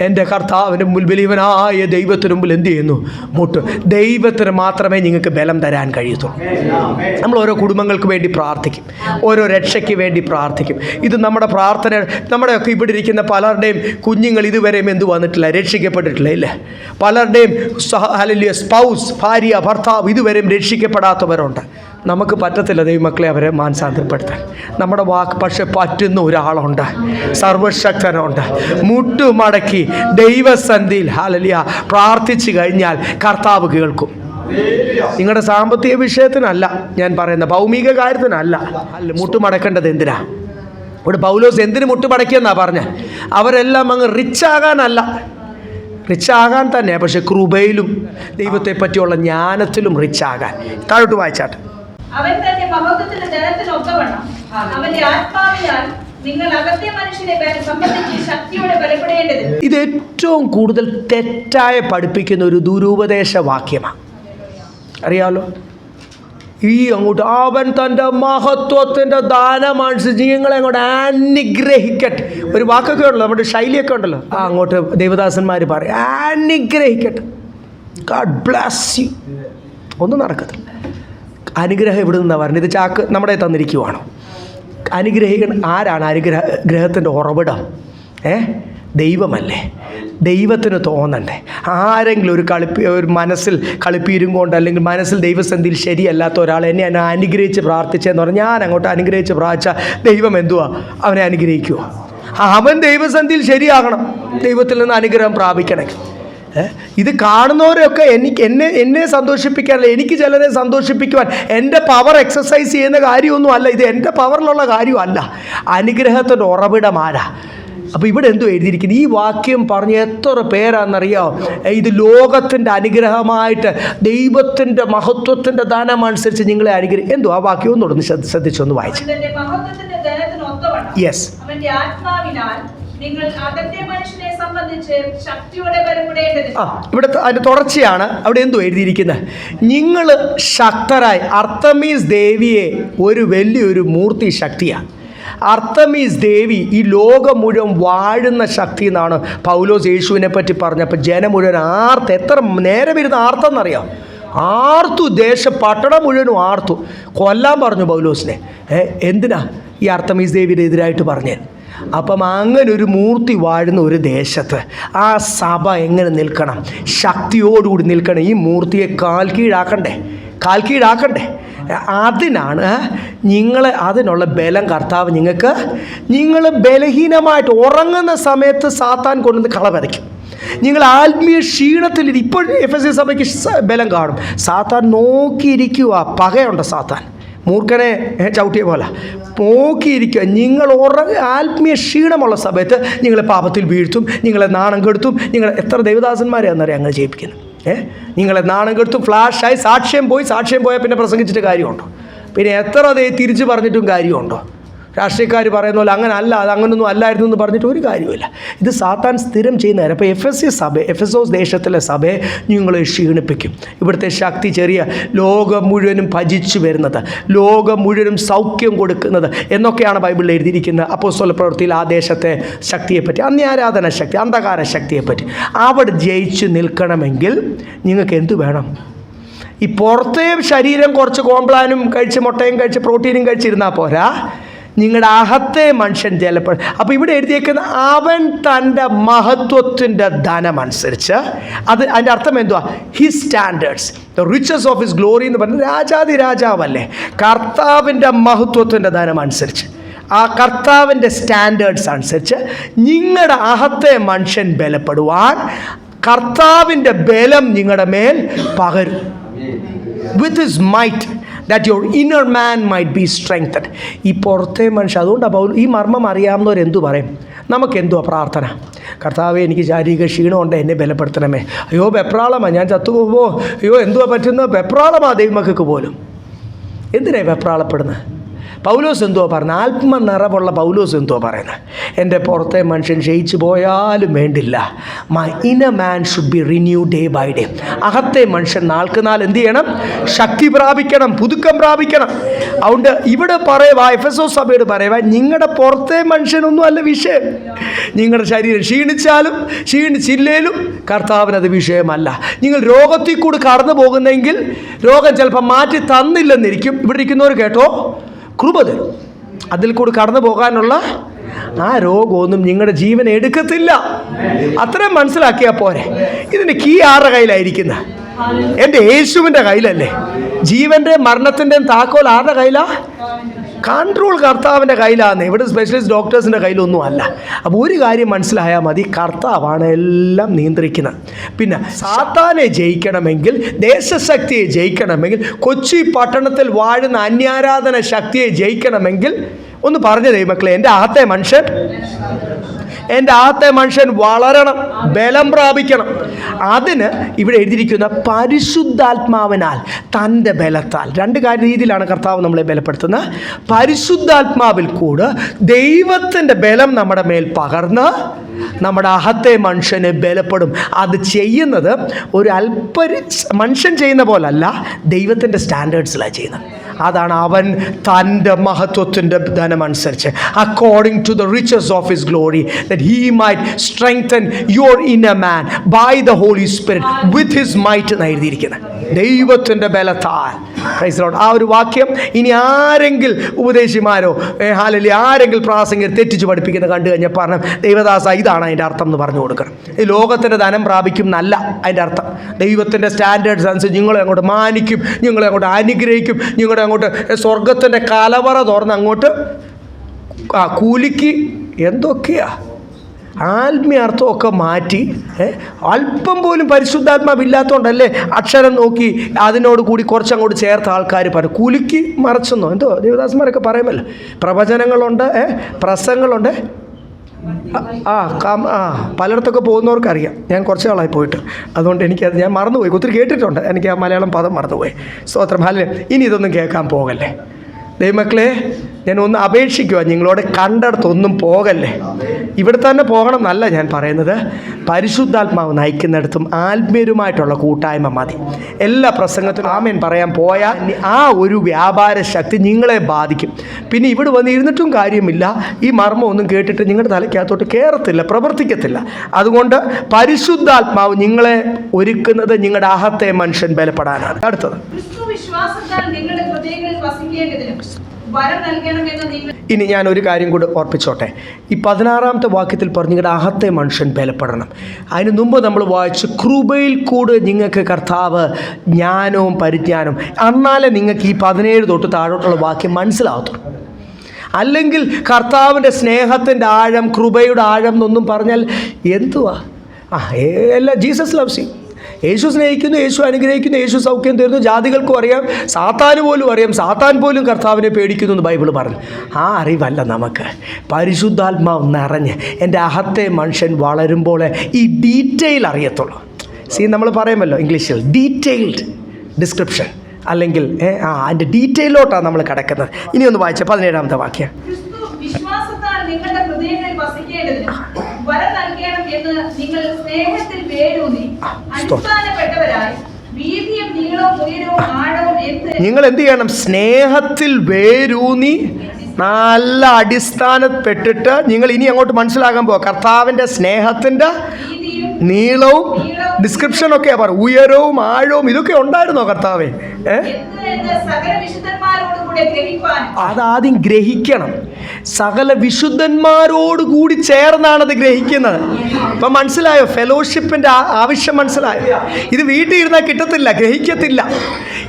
എൻ്റെ കർത്താവിന് മുമ്പിൽ വലിയവനായ ദൈവത്തിന് മുമ്പിൽ എന്ത് ചെയ്യുന്നു? മുട്ട്. ദൈവത്തിന് മാത്രമേ നിങ്ങൾക്ക് ബലം തരാൻ കഴിയത്തുള്ളൂ. നമ്മൾ ഓരോ കുടുംബങ്ങൾക്ക് വേണ്ടി പ്രാർത്ഥിക്കും, ഓരോ രക്ഷയ്ക്ക് വേണ്ടി പ്രാർത്ഥിക്കും. ഇത് നമ്മുടെ പ്രാർത്ഥന. നമ്മുടെയൊക്കെ ഇവിടെ ഇരിക്കുന്ന പലരുടെയും കുഞ്ഞുങ്ങൾ ഇതുവരെയും എന്ത് വന്നിട്ടില്ല? രക്ഷിക്കപ്പെട്ടിട്ടില്ല. ഇല്ല, പലരുടെയും സ്പൗസ്, ഭാര്യ, ഭർത്താവ് ഇതുവരെയും രക്ഷിക്കപ്പെടാത്തവരുണ്ട്. നമുക്ക് പറ്റത്തില്ല ദൈവമക്കളെ അവരെ മാനസാന്തരപ്പെടുത്താൻ. നമ്മുടെ വാക്ക് പക്ഷെ പറ്റുന്ന ഒരാളുണ്ട്, സർവശക്തനുണ്ട്. മുട്ടുമടക്കി ദൈവസന്നിധിയിൽ ഹല്ലേലൂയ പ്രാർത്ഥിച്ചു കഴിഞ്ഞാൽ കർത്താവ് കേൾക്കും. നിങ്ങളുടെ സാമ്പത്തിക വിഷയത്തിനല്ല ഞാൻ പറയുന്ന, ഭൗമിക കാര്യത്തിനല്ല. മുട്ടുമടക്കേണ്ടത് എന്തിനാ? ഇവിടെ പൗലോസ് എന്തിന് മുട്ടുമടക്കിയെന്നാ പറഞ്ഞ? അവരെല്ലാം അങ്ങ് റിച്ചാകാനല്ല, റിച്ചാകാൻ തന്നെ, പക്ഷെ കൃപയിലും ദൈവത്തെ പറ്റിയുള്ള ജ്ഞാനത്തിലും റിച്ചാകാൻ. താഴോട്ട് വായിച്ചാട്ടെ. അവൻ തന്റെ മഹത്വത്തിന്റെ ജനത്തിന് ഒത്തവണ്ണം അവന്റെ ആത്മാവിനാൽ നിങ്ങൾ അകത്തെ മനുഷ്യനെ സംബന്ധിച്ച് ശക്തിയോടെ ബലപ്പെടേണ്ടത്. ഇത് ഏറ്റവും കൂടുതൽ തെറ്റായി പഠിപ്പിക്കുന്ന ഒരു ദുരുപദേശ വാക്യമാണ്. അറിയാലോ, ഈ അങ്ങോട്ട് അവൻ തൻ്റെ മഹത്വത്തിൻ്റെ ദാനമനുസരിച്ച് നിങ്ങളെ അങ്ങോട്ട് അനുഗ്രഹിക്കട്ടെ. ഒരു വാക്കൊക്കെ ഉണ്ടല്ലോ, നമ്മുടെ ശൈലിയൊക്കെ ഉണ്ടല്ലോ, അങ്ങോട്ട് ദേവദാസന്മാർ പറയും അനുഗ്രഹിക്കട്ടെ, ഗാഡ് ബ്ലസ് യു. ഒന്നും നടക്കത്തില്ല. അനുഗ്രഹം എവിടെ നിന്നാണ് പറഞ്ഞത്? ഇത് ചാക്ക് നമ്മുടെ തന്നിരിക്കുവാണോ? അനുഗ്രഹിക്കണം. ആരാണ് അനുഗ്രഹത്തിൻ്റെ ഉറവിടം? ദൈവമല്ലേ? ദൈവത്തിന് തോന്നണ്ടേ? ആരെങ്കിലും ഒരു മനസ്സിൽ കളിപ്പീരും കൊണ്ട്, അല്ലെങ്കിൽ മനസ്സിൽ ദൈവസന്ധിയിൽ ശരിയല്ലാത്ത ഒരാൾ എന്നെ അനുഗ്രഹിച്ച് പ്രാർത്ഥിച്ചെന്ന് പറഞ്ഞാൽ ഞാൻ അങ്ങോട്ട് അനുഗ്രഹിച്ച് പ്രാർത്ഥിച്ച ദൈവം എന്തുവാ അവനെ അനുഗ്രഹിക്കുമോ? അവൻ ദൈവസന്ധിയിൽ ശരിയാകണം, ദൈവത്തിൽ നിന്ന് അനുഗ്രഹം പ്രാപിക്കണം. ഇത് കാണുന്നവരൊക്കെ എന്നെ സന്തോഷിപ്പിക്കാനല്ല, എനിക്ക് ചിലരെ സന്തോഷിപ്പിക്കുവാൻ എൻ്റെ പവർ എക്സസൈസ് ചെയ്യുന്ന കാര്യമൊന്നും അല്ല. ഇത് എൻ്റെ പവറിലുള്ള കാര്യമല്ല. അനുഗ്രഹത്തിൻ്റെ ഉറവിടം ആരാ? അപ്പോൾ ഇവിടെ എന്തോ എഴുതിയിരിക്കുന്നത്? ഈ വാക്യം പറഞ്ഞ് എത്ര പേരാണെന്നറിയാമോ ഇത് ലോകത്തിൻ്റെ അനുഗ്രഹമായിട്ട് ദൈവത്തിൻ്റെ മഹത്വത്തിൻ്റെ ദാനം അനുസരിച്ച് നിങ്ങളെ അനുഗ്രഹിക്കും. എന്തോ ആ വാക്യം ഒന്നുകൂടെ ശ്രദ്ധിച്ചൊന്ന് വായിച്ചു. യെസ്. ഇവിടെ അതിൻ്റെ തുടർച്ചയാണ്. അവിടെ എന്തോ എഴുതിയിരിക്കുന്നത്? നിങ്ങൾ ശക്തരായി. അർത്തമീസ് ദേവിയെ ഒരു വലിയൊരു മൂർത്തി ശക്തിയാണ്. അർത്തമീസ് ദേവി ഈ ലോകം മുഴുവൻ വാഴുന്ന ശക്തി എന്നാണ് പൗലോസ് യേശുവിനെ പറ്റി പറഞ്ഞപ്പോൾ ജനം മുഴുവൻ എത്ര നേരം ഇരുന്ന് ആർത്തെന്നറിയാം. ആർത്തു. പട്ടണം മുഴുവനും ആർത്തു. കൊല്ലാൻ പറഞ്ഞു പൗലോസിനെ. എന്തിനാ? ഈ അർത്തമീസ് ദേവിയുടെ എതിരായിട്ട് പറഞ്ഞേ. അപ്പം അങ്ങനെ ഒരു മൂർത്തി വാഴുന്ന ഒരു ദേശത്ത് ആ സഭ എങ്ങനെ നിൽക്കണം? ശക്തിയോടുകൂടി നിൽക്കണം. ഈ മൂർത്തിയെ കാൽ കീഴാക്കണ്ടേ. അതിനാണ് അതിനുള്ള ബലം കർത്താവ് നിങ്ങൾ ബലഹീനമായിട്ട് ഉറങ്ങുന്ന സമയത്ത് സാത്താൻ കൊണ്ടുവന്ന് കളപറിക്കും. നിങ്ങൾ ആത്മീയ ക്ഷീണത്തിൽ ഇപ്പോൾ എഫെസ്യ സഭയ്ക്ക് ബലം കാണും. സാത്താൻ നോക്കിയിരിക്കുക. പകയുണ്ട് സാത്താൻ, മൂർഖനെ ചവിട്ടിയ പോലെ നോക്കിയിരിക്കുക. നിങ്ങൾ ആത്മീയ ക്ഷീണമുള്ള സമയത്ത് നിങ്ങളെ പാപത്തിൽ വീഴ്ത്തും, നിങ്ങളെ നാണം കെടുത്തും. നിങ്ങൾ എത്ര ദേവദാസന്മാരെയാണെന്നറിയാം അങ്ങനെ ചെയ്യിപ്പിക്കുന്നത്. നിങ്ങളെ നാണം കെടുത്തും. ഫ്ലാഷായി സാക്ഷ്യം പോയാൽ പിന്നെ പ്രസംഗിച്ചിട്ട് കാര്യമുണ്ടോ? പിന്നെ എത്ര തിരിച്ച് പറഞ്ഞിട്ടും കാര്യമുണ്ടോ? രാഷ്ട്രീയക്കാർ പറയുന്ന പോലെ അത് അങ്ങനൊന്നും അല്ലായിരുന്നു എന്ന് പറഞ്ഞിട്ട് ഒരു കാര്യമില്ല. ഇത് സാത്താൻ സ്ഥിരം ചെയ്യുന്ന കാര്യം. അപ്പോൾ എഫെസോസ് ദേശത്തിലെ സഭയെ നിങ്ങളെ ക്ഷീണിപ്പിക്കും. ഇവിടുത്തെ ശക്തി ചെറിയ ലോകം മുഴുവനും ഭജിച്ചു വരുന്നത്, ലോകം മുഴുവനും സൗഖ്യം കൊടുക്കുന്നത് എന്നൊക്കെയാണ് ബൈബിളിൽ എഴുതിയിരിക്കുന്നത്. അപ്പോസ്തല പ്രവൃത്തിയിൽ ആ ദേശത്തെ ശക്തിയെപ്പറ്റി, അന്യാരാധന ശക്തി, അന്ധകാര ശക്തിയെപ്പറ്റി. അവിടെ ജയിച്ചു നിൽക്കണമെങ്കിൽ നിങ്ങൾക്ക് എന്തു വേണം? ഈ പുറത്തെ ശരീരം കുറച്ച് കോംപ്ലാനും കഴിച്ച് മുട്ടയും കഴിച്ച് പ്രോട്ടീനും കഴിച്ചിരുന്നാൽ പോരാ, നിങ്ങളുടെ അകത്തെ മനുഷ്യൻ ജലപ്പെടും. അപ്പോൾ ഇവിടെ എഴുതിയേക്കുന്ന അവൻ തൻ്റെ മഹത്വത്തിൻ്റെ ധനമനുസരിച്ച്, അതിൻ്റെ അർത്ഥം എന്തുവാ? His standards, the riches of his glory എന്ന് പറഞ്ഞാൽ രാജാതി രാജാവല്ലേ, കർത്താവിൻ്റെ മഹത്വത്തിൻ്റെ ധനമനുസരിച്ച്, ആ കർത്താവിൻ്റെ സ്റ്റാൻഡേർഡ്സ് അനുസരിച്ച് നിങ്ങളുടെ അകത്തെ മനുഷ്യൻ ബലപ്പെടുവാൻ കർത്താവിൻ്റെ ബലം നിങ്ങളുടെ മേൽ പകരും. വിത്ത് his might that your inner man might be strengthened. ഈ പുറത്തെ മനുഷ്യൻ. അതുകൊണ്ടാണ് ഈ മർമ്മം അറിയാവുന്നവരെന്തു പറയും? നമുക്കെന്തുവാ പ്രാർത്ഥന? കർത്താവേ, എനിക്ക് ശാരീരിക ക്ഷീണമുണ്ട്, എന്നെ ബലപ്പെടുത്തണമേ. അയ്യോ വെപ്രാളമാണ്, ഞാൻ ചത്തുപോകുമോ, അയ്യോ എന്തുവാ പറ്റുന്നത്? വെപ്രാളമാണ് ദൈവമക്കൾക്ക് പോലും. എന്തിനാണ് വെപ്രാളപ്പെടുന്നത്? പൗലോസ് എന്തുവാ പറയുന്നത്? ആത്മനിറവുള്ള പൗലോസ് എന്തുവാ പറയുന്നത്? എൻ്റെ പുറത്തെ മനുഷ്യൻ ക്ഷയിച്ചു പോയാലും വേണ്ടില്ല, my inner man should be renew day by day. അകത്തെ മനുഷ്യൻ നാൾക്ക് നാൾ എന്ത് ചെയ്യണം? ശക്തി പ്രാപിക്കണം, പുതുക്കം പ്രാപിക്കണം. അതുകൊണ്ട് ഇവിടെ പറയുക, എഫെസോസ് സഭയോട് പറയുക, നിങ്ങളുടെ പുറത്തെ മനുഷ്യനൊന്നും അല്ല വിഷയം. നിങ്ങളുടെ ശരീരം ക്ഷീണിച്ചാലും ക്ഷീണിച്ചില്ലേലും കർത്താവിനത് വിഷയമല്ല. നിങ്ങൾ രോഗത്തിൽ കൂടി കടന്നു പോകുന്നെങ്കിൽ രോഗം ചിലപ്പോൾ മാറ്റി തന്നില്ലെന്നിരിക്കും. ഇവിടെ ഇരിക്കുന്നവർ കേട്ടോ, കൃപ തരും. അതിൽ കൂടി കടന്നു പോകാനുള്ള ആ രോഗമൊന്നും നിങ്ങളുടെ ജീവൻ എടുക്കത്തില്ല. അത്രയും മനസ്സിലാക്കിയാൽ പോരെ. ഇതിൻ്റെ കീ ആരുടെ കയ്യിലായിരിക്കുന്നത്? എൻ്റെ യേശുവിൻ്റെ കയ്യിലല്ലേ. ജീവൻ്റെ മരണത്തിൻ്റെയും താക്കോൽ ആരുടെ കയ്യിലാണ്? കൺട്രോൾ കർത്താവിൻ്റെ കയ്യിലാണ്. ഇവിടെ സ്പെഷ്യലിസ്റ്റ് ഡോക്ടേഴ്സിൻ്റെ കയ്യിലൊന്നും അല്ല. അപ്പോൾ ഒരു കാര്യം മനസ്സിലായാൽ മതി, കർത്താവാണ് എല്ലാം നിയന്ത്രിക്കുന്നത്. പിന്നെ സാത്താനെ ജയിക്കണമെങ്കിൽ, ദേശശക്തിയെ ജയിക്കണമെങ്കിൽ, കൊച്ചി പട്ടണത്തിൽ വാഴുന്ന അന്യാരാധന ശക്തിയെ ജയിക്കണമെങ്കിൽ ഒന്ന് പറഞ്ഞു ദൈവമക്കളെ, എൻ്റെ അകത്തെ മനുഷ്യൻ വളരണം, ബലം പ്രാപിക്കണം. അതിന് ഇവിടെ എഴുതിയിരിക്കുന്ന പരിശുദ്ധാത്മാവിനാൽ, തൻ്റെ ബലത്താൽ. രണ്ട് രീതിയിലാണ് കർത്താവ് നമ്മളെ ബലപ്പെടുത്തുന്നത്. പരിശുദ്ധാത്മാവിൽ കൂടെ ദൈവത്തിൻ്റെ ബലം നമ്മുടെ മേൽ പകർന്ന് നമ്മുടെ അകത്തെ മനുഷ്യനെ ബലപ്പെടും. അത് ചെയ്യുന്നത് ഒരു മനുഷ്യൻ ചെയ്യുന്ന പോലല്ല, ദൈവത്തിൻ്റെ സ്റ്റാൻഡേർഡ്സിലാണ് ചെയ്യുന്നത്. അതാണ് അവൻ തൻ്റെ മഹത്വത്തിൻ്റെ ധനമനുസരിച്ച്, according to the riches of his glory, that he might strengthen your inner man by the Holy Spirit with his might എന്ന് എഴുതിയിരിക്കുന്നത്. ദൈവത്തിൻ്റെ ബലത്താൽ. Praise Lord. ആ ഒരു വാക്യം ഇനി ആരെങ്കിലും ഉപദേശിമാരോ ഹാലലി ആരെങ്കിലും പ്രാസംഗികർ തെറ്റിച്ച് പഠിപ്പിക്കുന്ന കണ്ടു കഴിഞ്ഞാൽ പറഞ്ഞു, ദൈവദാസ ഇതാണ് അതിൻ്റെ അർത്ഥം എന്ന് പറഞ്ഞു കൊടുക്കണം. ഈ ലോകത്തിൻ്റെ ധനം പ്രാപിക്കും എന്നല്ല അതിൻ്റെ അർത്ഥം. ദൈവത്തിൻ്റെ സ്റ്റാൻഡേർഡ്സ് അനുസരിച്ച് നിങ്ങളെ അങ്ങോട്ട് മാനിക്കും, നിങ്ങളെ അങ്ങോട്ട് അനുഗ്രഹിക്കും, നിങ്ങളെ അങ്ങോട്ട് സ്വർഗത്തിൻ്റെ കലവറ തുറന്ന് അങ്ങോട്ട് കൂലിക്ക് എന്തൊക്കെയാ ആത്മീയ അർത്ഥമൊക്കെ മാറ്റി. അല്പം പോലും പരിശുദ്ധാത്മാവില്ലാത്തതുകൊണ്ടല്ലേ അക്ഷരം നോക്കി അതിനോട് കൂടി കുറച്ചങ്ങോട്ട് ചേർത്ത ആൾക്കാർ പറയും കുലുക്കി മറച്ചെന്നോ എന്തോ ദേവദാസന്മാരൊക്കെ പറയുമല്ലോ. പ്രവചനങ്ങളുണ്ട്, പ്രസംഗങ്ങളുണ്ട്. പലയിടത്തൊക്കെ പോകുന്നവർക്കറിയാം. ഞാൻ കുറച്ച് നാളായി പോയിട്ട്, അതുകൊണ്ട് എനിക്കത് ഞാൻ മറന്നുപോയി. ഒത്തിരി കേട്ടിട്ടുണ്ട്, എനിക്ക് ആ മലയാളം പദം മറന്നുപോയി. സ്തോത്രം. ഇനി ഇതൊന്നും കേൾക്കാൻ പോകല്ലേ ദൈവമക്കളെ. ഞാൻ ഒന്ന് അപേക്ഷിക്കുക, നിങ്ങളോട് കണ്ടെടുത്തൊന്നും പോകല്ലേ. ഇവിടെ തന്നെ പോകണം എന്നല്ല ഞാൻ പറയുന്നത്. പരിശുദ്ധാത്മാവ് നയിക്കുന്നിടത്തും ആത്മീയരുമായിട്ടുള്ള കൂട്ടായ്മ മതി. എല്ലാ പ്രസംഗത്തിലും ആമേൻ പറയാൻ പോയാൽ ആ ഒരു വ്യാപാര ശക്തി നിങ്ങളെ ബാധിക്കും. പിന്നെ ഇവിടെ വന്ന് ഇരുന്നിട്ടും കാര്യമില്ല. ഈ മർമ്മം ഒന്നും കേട്ടിട്ട് നിങ്ങളുടെ തലയ്ക്കകത്തോട്ട് കയറത്തില്ല, പ്രവർത്തിക്കത്തില്ല. അതുകൊണ്ട് പരിശുദ്ധാത്മാവ് നിങ്ങളെ ഒരുക്കുന്നത് നിങ്ങളുടെ അകത്തെ മനുഷ്യൻ ബലപ്പെടാനാണ്. അടുത്തത്, ഇനി ഞാൻ ഒരു കാര്യം കൂടി ഓർപ്പിച്ചോട്ടെ. ഈ 16-ാമത്തെ വാക്യത്തിൽ പറഞ്ഞു നിങ്ങളുടെ അകത്തെ മനുഷ്യൻ ബലപ്പെടണം. അതിന് മുമ്പ് നമ്മൾ വായിച്ചു കൃപയിൽ കൂടെ നിങ്ങൾക്ക് കർത്താവ് ജ്ഞാനവും പരിജ്ഞാനവും. എന്നാലേ നിങ്ങൾക്ക് ഈ 17 തൊട്ട് താഴോട്ടുള്ള വാക്യം മനസ്സിലാവത്തുള്ളൂ. അല്ലെങ്കിൽ കർത്താവിൻ്റെ സ്നേഹത്തിൻ്റെ ആഴം, കൃപയുടെ ആഴം എന്നൊന്നും പറഞ്ഞാൽ എന്തുവാ? എല്ലാം ജീസസ് ലവ്സ് യു. യേശു സ്നേഹിക്കുന്നു, യേശു അനുഗ്രഹിക്കുന്നു, യേശു സൗഖ്യം തരുന്നു. ജാതികൾക്കും അറിയാം, സാത്താന് പോലും അറിയാം. സാത്താൻ പോലും കർത്താവിനെ പേടിക്കുന്നു എന്ന് ബൈബിൾ പറഞ്ഞു. ആ അറിവല്ല നമുക്ക്. പരിശുദ്ധാത്മാവ് നിറഞ്ഞ് എൻ്റെ അകത്തെ മനുഷ്യൻ വളരുമ്പോൾ ഈ ഡീറ്റെയിൽ അറിയത്തുള്ളൂ. നമ്മൾ പറയുമല്ലോ ഇംഗ്ലീഷിൽ ഡീറ്റെയിൽഡ് ഡിസ്ക്രിപ്ഷൻ, അല്ലെങ്കിൽ അതിൻ്റെ ഡീറ്റെയിലോട്ടാണ് നമ്മൾ കിടക്കുന്നത്. ഇനി ഒന്ന് വായിച്ച 17-ാമത്തെ വാക്യം. നിങ്ങളുടെ ഹൃദയങ്ങളിൽ വസിക്കേണ്ടതിന് വരം നൽകണം എന്ന് നിങ്ങൾ സ്നേഹത്തിൽ വേരൂന്നി അടിസ്ഥാനപ്പെട്ടവരായി വീതിയും നീളവും ഉയരവും ആഴവും നിങ്ങൾ എന്ത് ചെയ്യണം? സ്നേഹത്തിൽ വേരൂന്നി നല്ല അടിസ്ഥാനപ്പെട്ടിട്ട് നിങ്ങൾ ഇനി അങ്ങോട്ട് മനസ്സിലാക്കാൻ പോവാ. കർത്താവിൻ്റെ സ്നേഹത്തിൻ്റെ നീളവും ഡിസ്ക്രിപ്ഷനൊക്കെയാ പറ, ഉയരവും ആഴവും ഇതൊക്കെ ഉണ്ടായിരുന്നോ കർത്താവേ? അതാദ്യം ഗ്രഹിക്കണം. സകല വിശുദ്ധന്മാരോട് കൂടി ചേർന്നാണത് ഗ്രഹിക്കുന്നത്. ഇപ്പം മനസ്സിലായോ? ഫെലോഷിപ്പിൻ്റെ ആവശ്യം മനസ്സിലായോ? ഇത് വീട്ടിൽ ഇരുന്നാൽ കിട്ടത്തില്ല, ഗ്രഹിക്കത്തില്ല.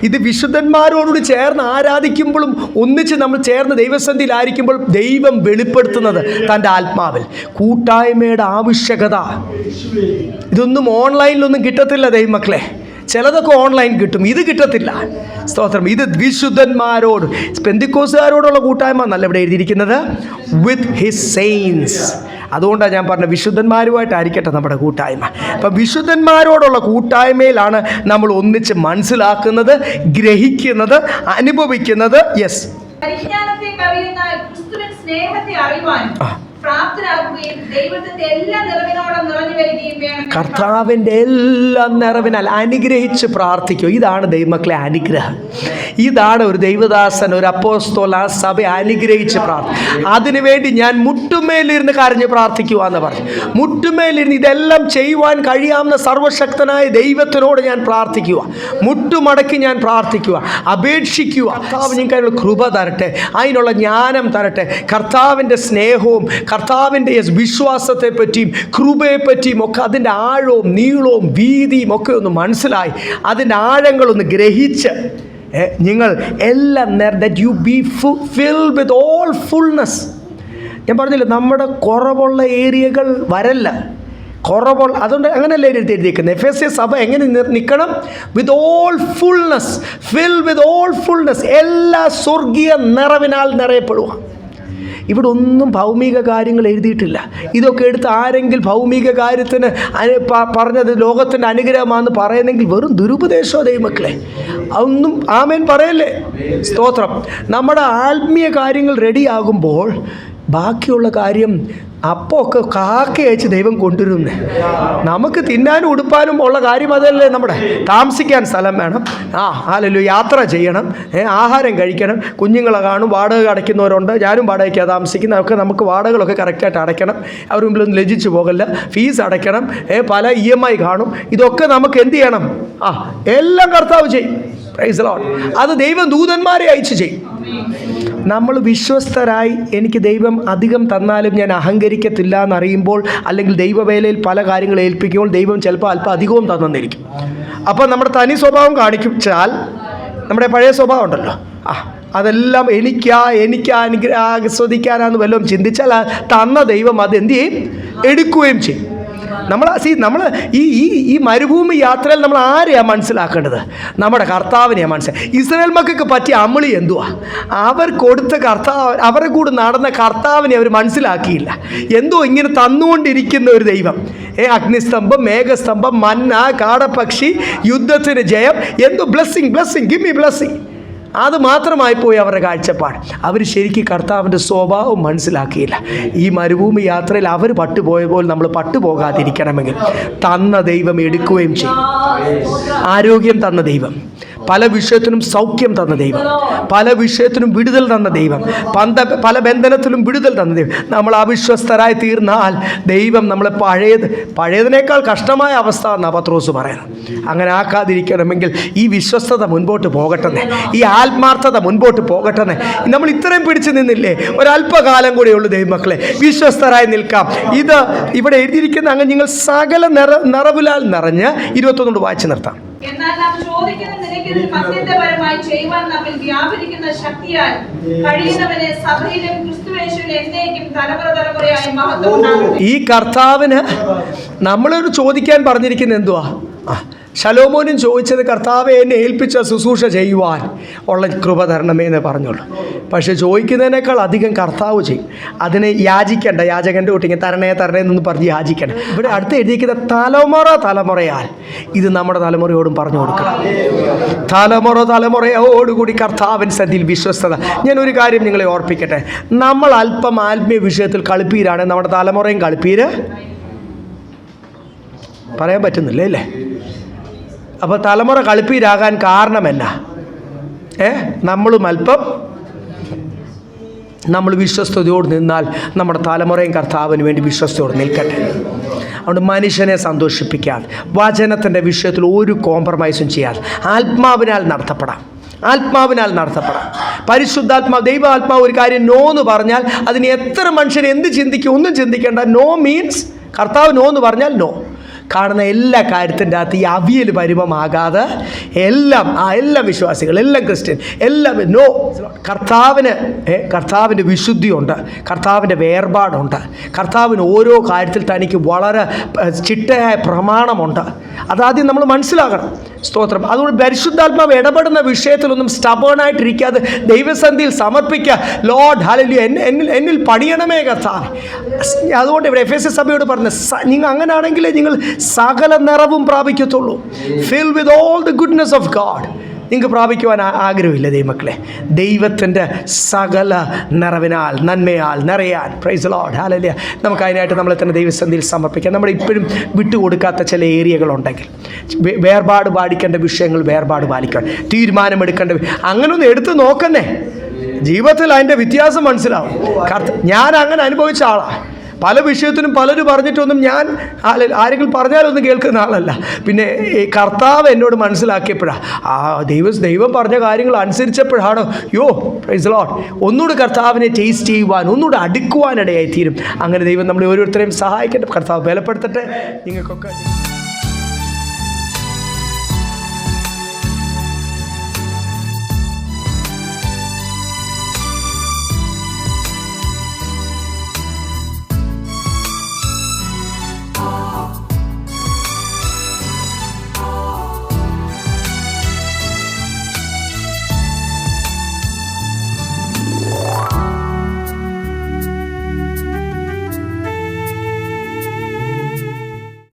ഇത് വിശുദ്ധന്മാരോടുകൂടി ചേർന്ന് ആരാധിക്കുമ്പോഴും ഒന്നിച്ച് നമ്മൾ ചേർന്ന് ദൈവസന്നിധിയിലായിരിക്കുമ്പോൾ ദൈവം വെളിപ്പെടുത്തുന്നത് തൻ്റെ ആത്മാവിൽ. കൂട്ടായ്മയുടെ ആവശ്യകത. ഇതൊന്നും ഓൺലൈനിലൊന്നും കിട്ടത്തില്ല ദൈവമക്കളെ. ചിലതൊക്കെ ഓൺലൈൻ കിട്ടും, ഇത് കിട്ടത്തില്ല. സ്തോത്രം. ഇത് വിശുദ്ധന്മാരോട്, പെന്തിക്കോസുകാരോടുള്ള കൂട്ടായ്മ എന്നല്ല ഇവിടെ എഴുതിയിരിക്കുന്നത്, വിത്ത് ഹിസ് സെയിൻസ്. അതുകൊണ്ടാണ് ഞാൻ പറഞ്ഞത് വിശുദ്ധന്മാരുമായിട്ടായിരിക്കട്ടെ നമ്മുടെ കൂട്ടായ്മ. അപ്പം വിശുദ്ധന്മാരോടുള്ള കൂട്ടായ്മയിലാണ് നമ്മൾ ഒന്നിച്ച് മനസ്സിലാക്കുന്നത്, ഗ്രഹിക്കുന്നത്, അനുഭവിക്കുന്നത്. യെസ്, പരിജ്ഞാനത്തെ കവിയുന്ന ക്രിസ്തുവിൻ സ്നേഹത്തെ അറിയുവാനും പ്രാപ്തരാകുകയും ദൈവത്തിന്റെ എല്ലാ നിറവിനോടും നിറഞ്ഞു വരികയും വേണം. കർത്താവിൻ്റെ എല്ലാ നിറവിനാൽ അനുഗ്രഹിച്ച് പ്രാർത്ഥിക്കുക. ഇതാണ് ദൈവമക്കളെ അനുഗ്രഹം. ഇതാണ് ഒരു ദൈവദാസൻ, ഒരു അപ്പോസ്തലൻ ആ സഭയെ അനുഗ്രഹിച്ച് പ്രാർത്ഥിക്കും. അതിനുവേണ്ടി ഞാൻ മുട്ടുമേലിരുന്ന് കരഞ്ഞ് പ്രാർത്ഥിക്കുക എന്ന് പറഞ്ഞു. മുട്ടുമേലിരുന്ന് ഇതെല്ലാം ചെയ്യുവാൻ കഴിയാവുന്ന സർവശക്തനായ ദൈവത്തിനോട് ഞാൻ പ്രാർത്ഥിക്കുക, മുട്ടുമടക്കി ഞാൻ പ്രാർത്ഥിക്കുക, അപേക്ഷിക്കുക. കർത്താവ് ഞങ്ങൾക്ക് കൃപ തരട്ടെ, അതിനുള്ള ജ്ഞാനം തരട്ടെ. കർത്താവിൻ്റെ സ്നേഹവും കർത്താവിൻ്റെ വിശ്വാസത്തെ പറ്റിയും കൃപയെപ്പറ്റിയും ഒക്കെ അതിൻ്റെ ആഴവും നീളവും വീതിയും ഒക്കെ ഒന്ന് മനസ്സിലായി അതിൻ്റെ ആഴങ്ങളൊന്ന് ഗ്രഹിച്ച് നിങ്ങൾ എല്ലാം that you be filled with all fullness. ഞാൻ പറഞ്ഞില്ല, നമ്മുടെ കുറവുള്ള ഏരിയകൾ വരല്ല, കുറവുള്ള. അതുകൊണ്ട് അങ്ങനെയല്ലേ എഴുതിയിരിക്കുന്നത്. എഫെസ്യ സഭ എങ്ങനെ നിൽക്കണം? With all fullness, fill with all fullness. എല്ലാ സ്വർഗീയ നിറവിനാൽ നിറയപ്പെടുക. ഇവിടെ ഒന്നും ഭൗമിക കാര്യങ്ങൾ എഴുതിയിട്ടില്ല. ഇതൊക്കെ എടുത്ത് ആരെങ്കിലും ഭൗമിക കാര്യത്തിന് പറഞ്ഞത് ലോകത്തിൻ്റെ അനുഗ്രഹമാണെന്ന് പറയുന്നെങ്കിൽ വെറും ദുരുപദേശമോ ദൈവമക്കളെ. അതൊന്നും ആമേൻ പറയല്ലേ. സ്തോത്രം. നമ്മുടെ ആത്മീയ കാര്യങ്ങൾ റെഡിയാകുമ്പോൾ ബാക്കിയുള്ള കാര്യം അപ്പോൾ ഒക്കെ കാക്കയച്ച് ദൈവം കൊണ്ടുവരുന്നേ. നമുക്ക് തിന്നാനും ഉടുപ്പാനും ഉള്ള കാര്യം അതല്ലേ. നമ്മുടെ താമസിക്കാൻ സ്ഥലം വേണം, ഹല്ലേലൂയ, യാത്ര ചെയ്യണം, ആഹാരം കഴിക്കണം, കുഞ്ഞുങ്ങളെ കാണും, വാടക അടയ്ക്കുന്നവരുണ്ട്. ഞാനും വാടകയ്ക്കാണ് താമസിക്കുന്നത്. അതൊക്കെ നമുക്ക് വാടകകളൊക്കെ കറക്റ്റായിട്ട് അടയ്ക്കണം. അവർ മുമ്പിലൊന്നും ലജ്ജിച്ച് പോകല്ല. ഫീസ് അടയ്ക്കണം, പല EMI കാണും. ഇതൊക്കെ നമുക്ക് എന്ത് ചെയ്യണം? എല്ലാം കർത്താവ് ചെയ്യും. Praise lord. അത് ദൈവം ദൂതന്മാരെ അയച്ച് ചെയ്യും. നമ്മൾ വിശ്വസ്തരായി എനിക്ക് ദൈവം അധികം തന്നാലും ഞാൻ അഹങ്കരിക്കത്തില്ല എന്നറിയുമ്പോൾ, അല്ലെങ്കിൽ ദൈവവേലയിൽ പല കാര്യങ്ങൾ ഏൽപ്പിക്കുമ്പോൾ ദൈവം ചിലപ്പോൾ അല്പം അധികവും തന്നിരിക്കും. അപ്പോൾ നമ്മുടെ തനി സ്വഭാവം കാണിച്ചാൽ, നമ്മുടെ പഴയ സ്വഭാവം ഉണ്ടല്ലോ, അതെല്ലാം എനിക്ക് ആസ്വദിക്കാനാന്ന് വല്ലതും ചിന്തിച്ചാൽ തന്ന ദൈവം അത് എന്ത് ചെയ്യും? എടുക്കുകയും ചെയ്യും. നമ്മൾ ഈ മരുഭൂമി യാത്രയിൽ നമ്മൾ ആരെയാണ് മനസ്സിലാക്കേണ്ടത്? നമ്മുടെ കർത്താവിനെയാണ് മനസ്സിലാക്കുക. ഇസ്രായേൽ മക്കൾക്ക് പറ്റിയ അമളി എന്തുവാ? അവർ കൊടുത്ത കർത്താവ്, അവരെ കൂടെ നടന്ന കർത്താവിനെ അവർ മനസ്സിലാക്കിയില്ല. എന്തോ ഇങ്ങനെ തന്നുകൊണ്ടിരിക്കുന്ന ഒരു ദൈവം, അഗ്നിസ്തംഭം, മേഘസ്തംഭം, മന്ന, കാടപ്പക്ഷി, യുദ്ധത്തിന് ജയം, എന്തോ ബ്ലെസ്സിങ്, ഗിവ് മീ ബ്ലെസ്സിങ്. അത് മാത്രമായി പോയി അവരുടെ കാഴ്ചപ്പാട്. അവർ ശരിക്കും കർത്താവിൻ്റെ സ്വഭാവം മനസ്സിലാക്കിയില്ല. ഈ മരുഭൂമി യാത്രയിൽ അവർ പട്ടുപോയ പോലെ നമ്മൾ പട്ടുപോകാതിരിക്കണമെങ്കിൽ തന്ന ദൈവം എടുക്കുകയും ചെയ്യും. ആരോഗ്യം തന്ന ദൈവം, പല വിഷയത്തിനും സൗഖ്യം തന്ന ദൈവം, പല വിഷയത്തിനും വിടുതൽ തന്ന ദൈവം, പല ബന്ധനത്തിലും വിടുതൽ തന്ന ദൈവം. നമ്മൾ അവിശ്വസ്തരായി തീർന്നാൽ ദൈവം നമ്മളെ പഴയതിനേക്കാൾ കഷ്ടമായ അവസ്ഥ എന്നാണ് പത്രോസ് പറയുന്നത്. അങ്ങനെ ആക്കാതിരിക്കണമെങ്കിൽ ഈ വിശ്വസ്തത മുൻപോട്ട് പോകട്ടെ, ഈ ആത്മാർത്ഥത മുൻപോട്ട് പോകട്ടെ. നമ്മൾ ഇത്രയും പിടിച്ചു നിന്നില്ലേ? ഒരല്പകാലം കൂടെ ഉള്ളൂ ദൈവമക്കളെ, വിശ്വസ്തരായി നിൽക്കാം. ഇത് ഇവിടെ എഴുതിയിരിക്കുന്ന അങ്ങ് നിങ്ങൾ സകല നിറവിലാൽ നിറഞ്ഞ് 21 വായിച്ചു നിർത്താം. എന്നാൽ നാം ചോദിക്കുന്ന നിലയ്ക്ക് മധ്യസ്ഥപരമായി ചെയ്യുവാൻ നമ്മിൽ വ്യാപരിക്കുന്ന ശക്തിയാൽ കഴിയുന്നവനെ സഭയിലും ക്രിസ്തുയേശുവിൽ എന്നേക്കും തലമുറയായി മഹത്വം ഉണ്ടാകട്ടെ. ഈ കർത്താവിന് നമ്മളോട് ചോദിക്കാൻ പറഞ്ഞിരിക്കുന്നത് എന്തുവാ? ശലോമോനും ചോദിച്ചത് കർത്താവെ എന്നെ ഏൽപ്പിച്ച ശുശ്രൂഷ ചെയ്യുവാൻ ഉള്ള കൃപ തരണമേ എന്ന് പറഞ്ഞോളൂ. പക്ഷെ ചോദിക്കുന്നതിനേക്കാൾ അധികം കർത്താവ് ചെയ്യും. അതിന് യാചിക്കേണ്ട, യാചകൻ്റെ കൂട്ടി തരണേ എന്നൊന്നും പറഞ്ഞ് യാചിക്കേണ്ട. ഇവിടെ അടുത്ത് എഴുതിയിരിക്കുന്ന തലമുറയാൽ, ഇത് നമ്മുടെ തലമുറയോടും പറഞ്ഞു കൊടുക്കണം. തലമുറയോടുകൂടി കർത്താവിൻ സന്നിധിയിൽ വിശ്വസ്തത. ഞാനൊരു കാര്യം നിങ്ങളെ ഓർപ്പിക്കട്ടെ, നമ്മൾ അല്പം ആത്മീയ വിഷയത്തിൽ കളിപ്പീരാണ്, നമ്മുടെ തലമുറയും കളിപ്പീര് പറയാൻ പറ്റുന്നില്ല അല്ലേ? അപ്പോൾ തലമുറ കളിപ്പീരാകാൻ കാരണമെന്നാ? നമ്മളും അല്പം നമ്മൾ വിശ്വസ്തയോട് നിന്നാൽ നമ്മുടെ തലമുറയും കർത്താവിന് വേണ്ടി വിശ്വസ്തയോട് നിൽക്കട്ടെ. അതുകൊണ്ട് മനുഷ്യനെ സന്തോഷിപ്പിക്കാതെ, വചനത്തിൻ്റെ വിഷയത്തിൽ ഒരു കോംപ്രമൈസും ചെയ്യാതെ ആത്മാവിനാൽ നടത്തപ്പെടാം. പരിശുദ്ധാത്മാവ്, ദൈവാത്മാവ് ഒരു കാര്യം നോ എന്ന് പറഞ്ഞാൽ അതിന് എത്ര മനുഷ്യൻ എന്ത് ചിന്തിക്കും? ഒന്നും ചിന്തിക്കേണ്ട. നോ മീൻസ് കർത്താവ് നോ എന്ന് പറഞ്ഞാൽ നോ. കാണുന്ന എല്ലാ കാര്യത്തിൻ്റെ അകത്ത് ഈ അവിയൽ പരിമമാകാതെ എല്ലാ വിശ്വാസികൾ, എല്ലാം ക്രിസ്ത്യൻ, എല്ലാം നോ. കർത്താവിൻ്റെ വിശുദ്ധിയുണ്ട്, കർത്താവിൻ്റെ വേർപാടുണ്ട്, കർത്താവിന് ഓരോ കാര്യത്തിൽ തനിക്ക് വളരെ ചിട്ടയായ പ്രമാണമുണ്ട്. അതാദ്യം നമ്മൾ മനസ്സിലാക്കണം. സ്തോത്രം. അതുകൊണ്ട് പരിശുദ്ധാത്മാവ് ഇടപെടുന്ന വിഷയത്തിലൊന്നും സ്റ്റബേണായിട്ടിരിക്കാതെ ദൈവസന്നിധിയിൽ സമർപ്പിക്കുക. ലോർഡ് ഹല്ലേലൂയ, എന്നിൽ പണിയണമേ കർത്താവേ. അതുകൊണ്ട് ഇവിടെ എഫെസ്യ സഭയോട് പറഞ്ഞ, നിങ്ങൾ അങ്ങനെയാണെങ്കിലേ നിങ്ങൾ സകല നിറവും പ്രാപിക്കത്തുള്ളൂ. Fill with all the goodness of God. നിങ്ങൾക്ക് പ്രാപിക്കുവാൻ ആഗ്രഹമില്ല ദൈവമക്കളെ? ദൈവത്തിൻ്റെ സകല നിറവിനാൽ, നന്മയാൽ നിറയാൻ. Praise the Lord, hallelujah. നമുക്ക് അതിനായിട്ട് നമ്മളെ തന്നെ ദൈവസന്നിധിയിൽ സമർപ്പിക്കാം. നമ്മൾ ഇപ്പോഴും വിട്ടുകൊടുക്കാത്ത ചില ഏരിയകളുണ്ടെങ്കിൽ, വേർപാട് പാലിക്കേണ്ട വിഷയങ്ങൾ വേർപാട് പാലിക്കാൻ തീരുമാനമെടുക്കേണ്ട, അങ്ങനൊന്ന് എടുത്ത് നോക്കുന്നേ. ജീവിതത്തിൽ അതിൻ്റെ വ്യത്യാസം മനസ്സിലാവും. ഞാൻ അങ്ങനെ അനുഭവിച്ച ആളാണ്. പല വിഷയത്തിനും പലരും പറഞ്ഞിട്ടൊന്നും ഞാൻ ആരെങ്കിലും പറഞ്ഞാലൊന്നും കേൾക്കുന്ന ആളല്ല. പിന്നെ കർത്താവ് എന്നോട് മനസ്സിലാക്കിയപ്പോഴാണ്, ദൈവം പറഞ്ഞ കാര്യങ്ങൾ അനുസരിച്ചപ്പോഴാണ് പ്രൈസ് ദി ലോർഡ്, ഒന്നുകൂടെ കർത്താവിനെ ടേസ്റ്റ് ചെയ്യുവാൻ, ഒന്നുകൂടെ അടുക്കുവാനിടയായി തീരും. അങ്ങനെ ദൈവം നമ്മളെ ഓരോരുത്തരെയും സഹായിക്കട്ടെ. കർത്താവ് ബലപ്പെടുത്തട്ടെ നിങ്ങൾക്കൊക്കെ.